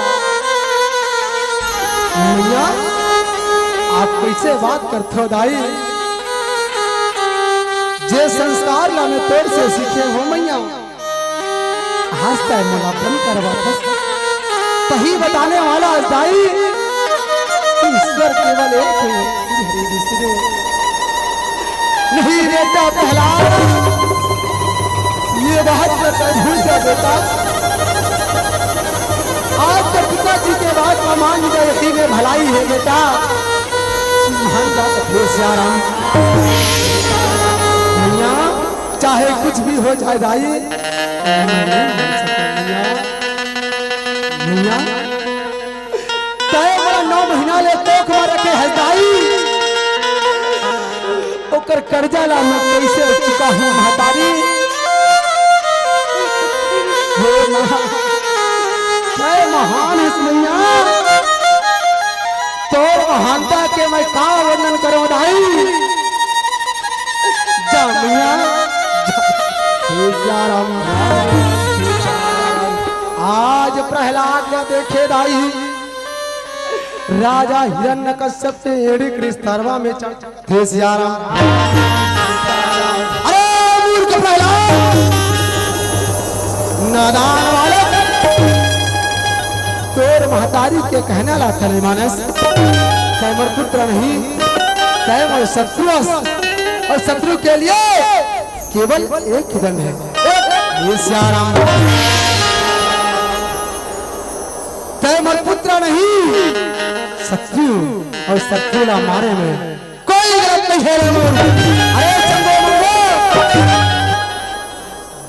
मैया आप कैसे बात करते हो दाई, जे संस्कार लाने तोड़ से सीखे हो मैया, हंसता है मोला बंद करवा तही बताने वाला दाई, ईश्वर केवल एक है श्री हरि विष्णु। नहीं बेटा पहला ये बात भूल जा बेटा, आज तो पिताजी के बाद मान जा यही में भलाई है बेटा, श्याराम चाहे कुछ भी हो जाए दाई, तय बड़ा 9 महीना ले तोख में रखे है दाई, ओकर कर्जा ला मैं कैसे चुका हूँ महतारी। महान है मैया, तोर महानता के मैं का वर्णन करूं दाई, जा मैया आज प्रहलाद ने देखे दाई, राजा हिरण्यकश्यप से एड़ी कृष्णवा में थे श्याराम। अरे मूर्ख प्रहलाद नादान वाले, तोर महतारी के कहने ला चले मानस, कैमर पुत्र नहीं कैमर शत्रु, और शत्रु के लिए केवल एक ही दंड है, ये श्याराम। कैमर पुत्र नहीं शत्रु, और शत्रु ला मारे में कोई गलत नहीं है। अरे चंदो मंगो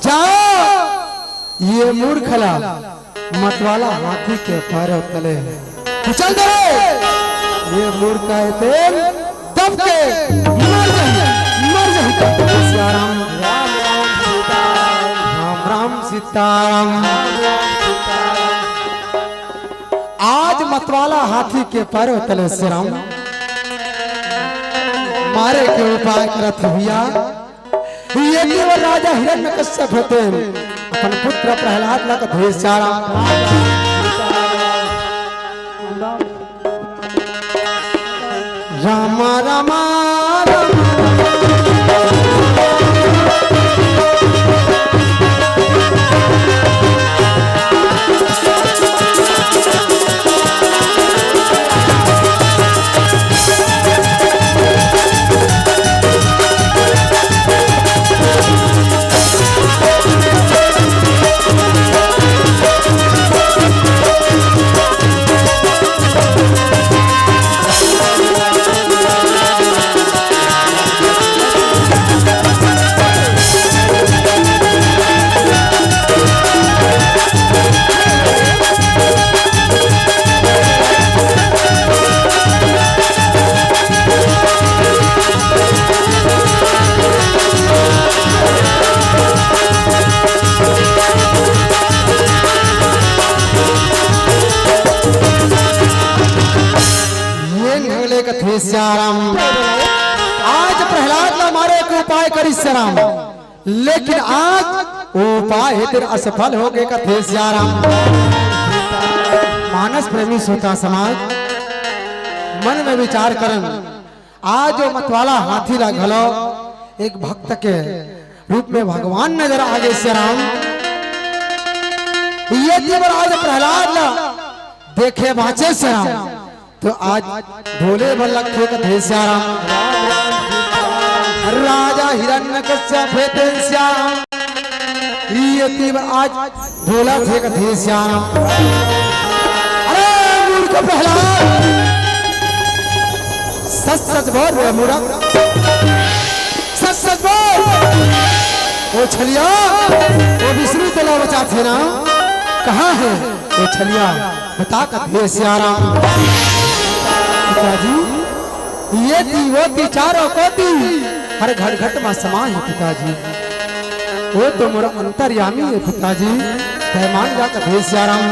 जाओ, ये मूर्खला मतवाला हाथी के पैरों तले चल दो, ये मूर्ख है तेल दब के मर जाए श्याराम। राम राम सीताराम। आज मतवाला हाथी के पैरों तले श्याराम मारे के उपाय करत भैया ये केवल राजा हिरण्यकश्यप होते अपन पुत्र प्रहलाद ला का भेष चारा राम राम श्याम आज प्रहलाद ला मारे के उपाय करी श्याम लेकिन आज उपाय तेरा असफल हो गए कथे श्याम मानस प्रेमी सोता समाज मन में विचार करन आज जो मतवाला हाथी ला घलो एक भक्त के रूप में भगवान नजर आ गए श्याम ये केवल आज प्रहलाद ला देखे बाचे श्याम तो आज भोले बल्लभ थे कथे श्याम राजा हिरण्यकश्यप थे श्याम ये केवल आज भोला थे कथे श्याम अरे मूर्ख प्रहलाद सच सच बोल रे मूर्ख सच सच बोल वो छलिया वो विष्णु तला बचा थे ना कहाँ है वो छलिया बता कथे श्याम पिताजी ये वो चारों कोटि हर घर घट में समान है पिताजी वो तो मोरा अंतर्यामी है पिताजी पैमान जा कथे श्याम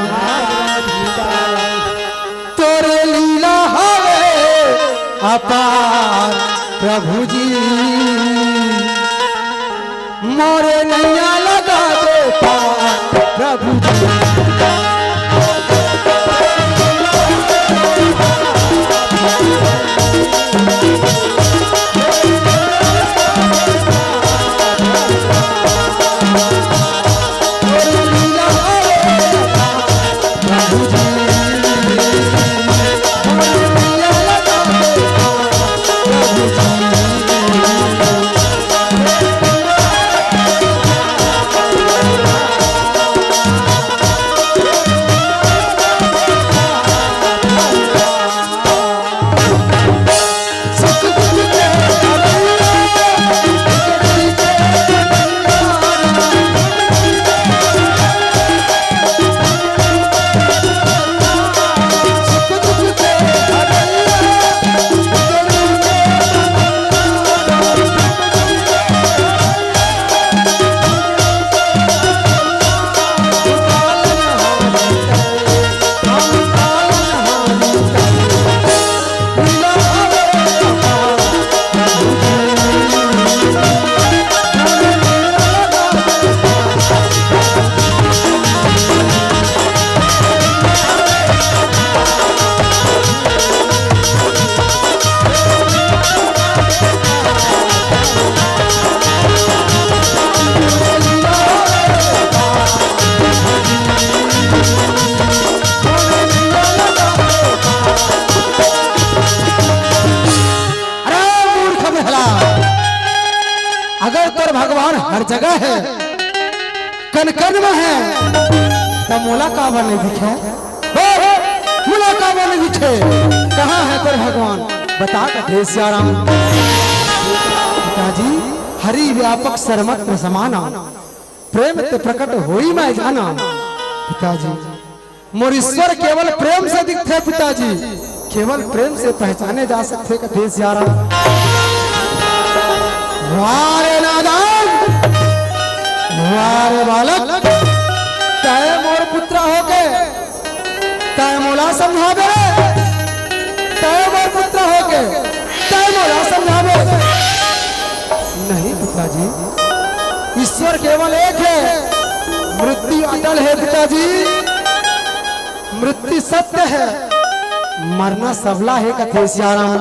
तोरे लीला हवे अपार प्रभु जी मोरे नैया लगा दे पार प्रभु जी भगवान हर जगह है कन कन में है तो मोला काबा नहीं दिखे मोला काबा नहीं दिखे कहाँ है तेरे भगवान बता कथे श्याम पिताजी हरि व्यापक सर्वत्र में समाना प्रेम ते प्रकट होई मैं जाना पिताजी मोर ईश्वर केवल प्रेम से दिखते पिताजी केवल प्रेम से पहचाने जा सकते कथे श्याम वारे नादान वारे बालक तय मोर पुत्र होके तय मोला समझावे तय मोर पुत्र होके तय मोला समझावे नहीं पिताजी, ईश्वर केवल एक है, मृत्यु अटल है पिताजी, मृत्यु सत्य है, मरना सबला है कथे सियाराम।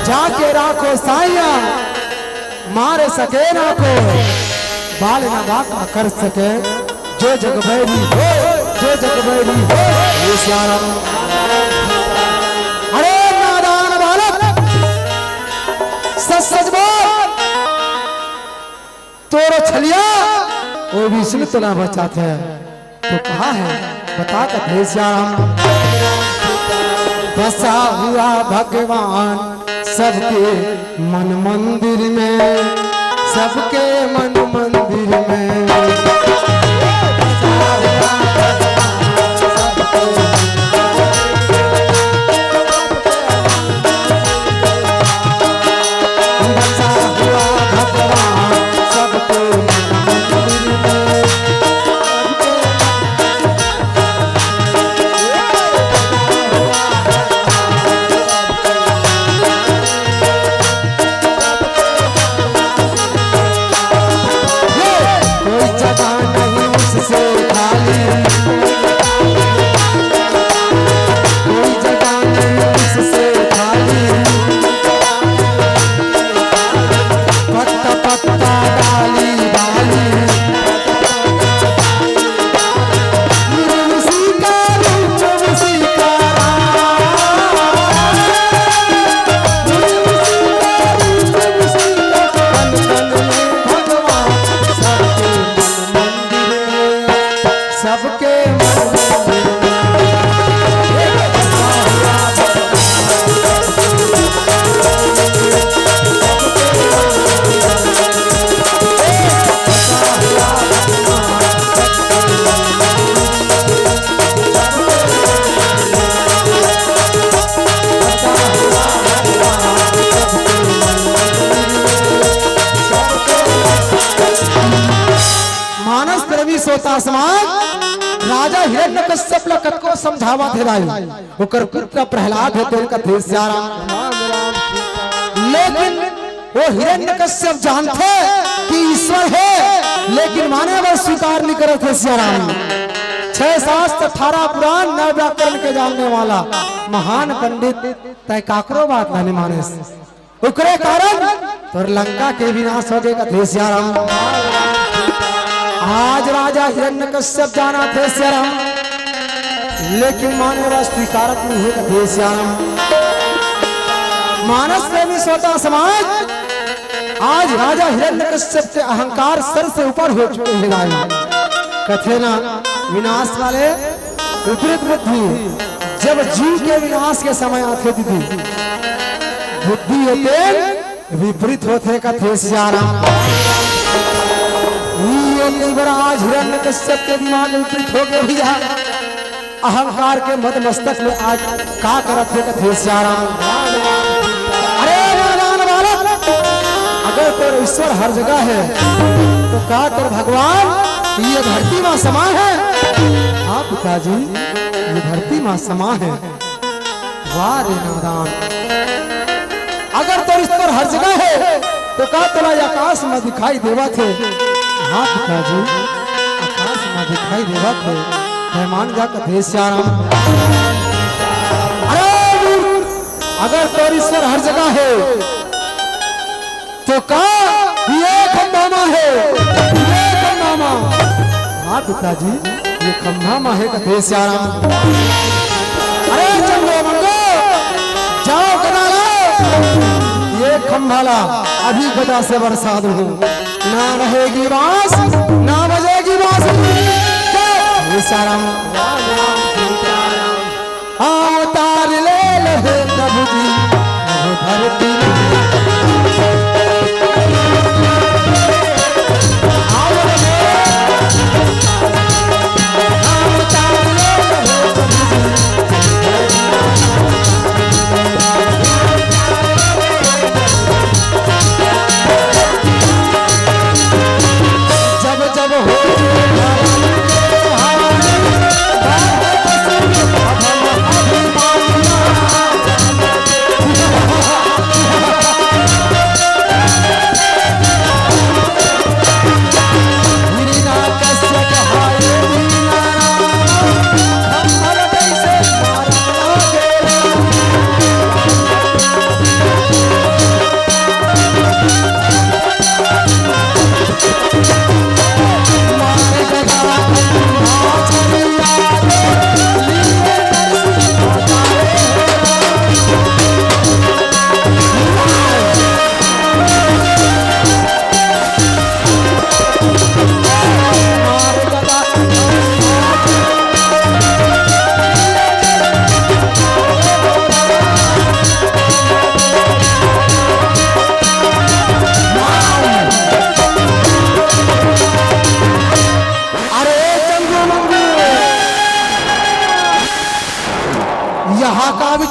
जाके राखो साइया मारे सके ना को, बाल ना बात न कर सके, जो जग बैरी हो, जो जग बैरी हो ये सियाराम। अरे नादान बालक सच सच बोल, तोरो छलिया वो विष्णु तो ना बचाते हैं, तो कहा है बता कथे सियाराम। बसा हुआ भगवान सबके मन मंदिर में, सबके मन मंदिर में, बसा हुआ भगवान सबके मन मंदिर में। सोता समाज राजा हिरण्यकश्यप लखत को समझावा थे राई, ओकर पुत्र प्रहलाद है तो उनका थे सियाराम। लेकिन वो हिरण्यकश्यप जानते कि ईश्वर है, लेकिन माने वो स्वीकार नहीं करे थे सियाराम। 6 शास्त्र 18 पुराण 9 व्याकरण के जानने वाला महान पंडित तय काकरो बात नहीं माने, उकरे कारण तो लंका के विनाश हो गए थे सियाराम। आज राजा हिरण्यकश्यप जाना थे सियाराम, लेकिन माने वह स्वीकारक नहीं हुए थे सियाराम। मानस प्रेमी सोता समाज आज राजा हिरण्यकश्यप के अहंकार सर से ऊपर हो चुके हैं। कथे ना विनाश वाले विपरीत बुद्धि, जब जीव के विनाश के समय आते थी बुद्धि होते विपरीत होते कथे सियाराम। आज हिरण्यकश्यप के दिमाग में विपरीत हो गए भैया, अहंकार के मद मस्तक में आज का करत है कथे सियाराम। अरे नादान बालक, अगर तेरा ईश्वर हर जगह है तो का तेरा भगवान ये धरती मां समा है? हाँ पिताजी, ये धरती मां समा है। वाह रे नादान, अगर तेरा ईश्वर हर जगह है तो का तेरा आकाश में दिखाई देवा थे? हाँ पिताजी, आकाश में दिखाई देवा थे, मेहमान जा कथे सियाराम। अरे अगर तेरा ईश्वर हर जगह है तो का ये खंभा है, ये खंभा। हाँ पिताजी, ये खंभा है कथे सियाराम। अरे चलो मंगो, जाओ गदा लो, ये खंभा ला, अभी गदा से बरसा दूं, ना रहेगी बांस ना बजेगी बांसुरी। सियाराम अवतार ले ले प्रभु जी धरती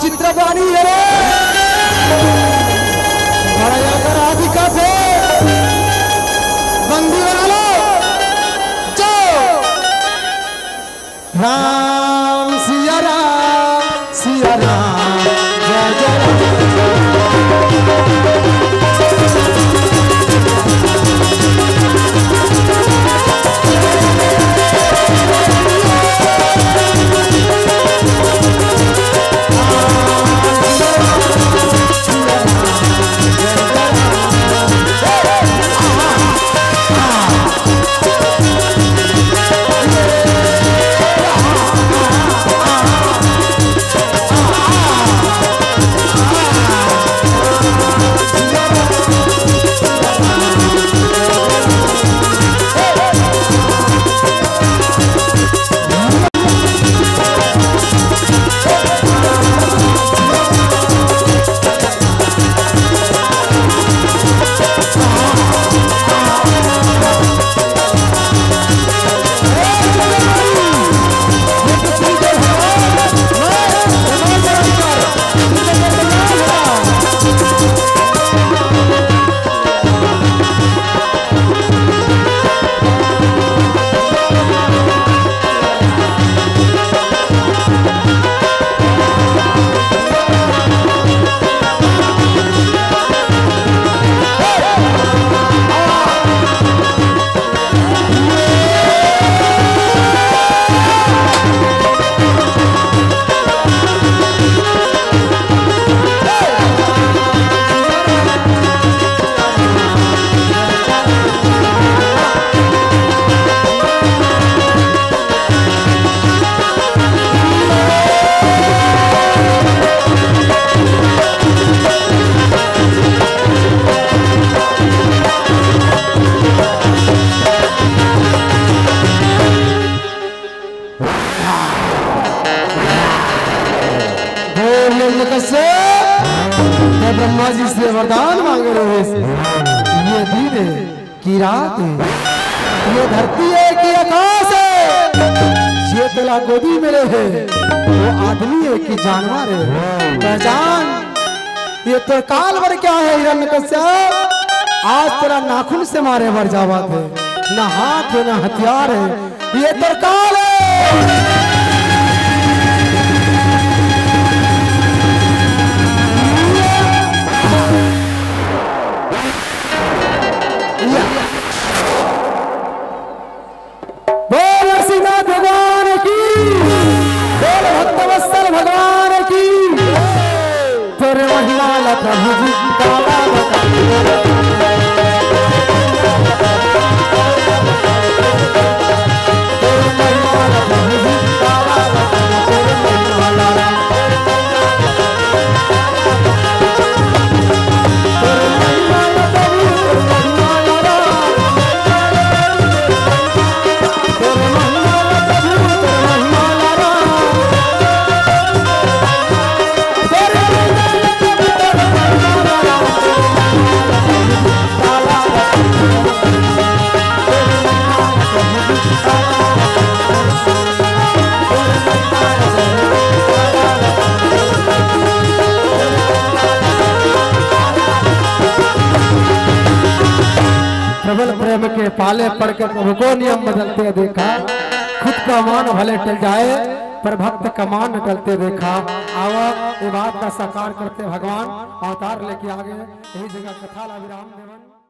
विचित्र प्राणी है रे, बड़ा जाकर राधिका थे, बंदी बना लो। जाओ राम सिया राम सिया राम जय जय राम। ब्रह्मा जी से वरदान मांगे रहे से, ये दिन है कि रात है, ये धरती है कि आकाश है, ये तेरा गोदी में है, वो आदमी है कि जानवर है। पहचान ये तो काल भर क्या है हिरण्यकश्यप, आज तेरा नाखून से मारे मर जावा थे, ना हाथ है ना हथियार है, ये तो काल है। बोल नरसिंहनाथ भगवान की, बोल भक्तवत्सल भगवान की, तेरे महिमा ला प्रभु जी काला बता। प्रबल प्रेम के पाले पड़कर प्रभु को नियम बदलते देखा, खुद का मान भले टल जाए पर भक्त का मान न टलते देखा। आवा ये बात का साकार करते भगवान अवतार लेके आ गए, यही जगह कथा ला विराम देवन।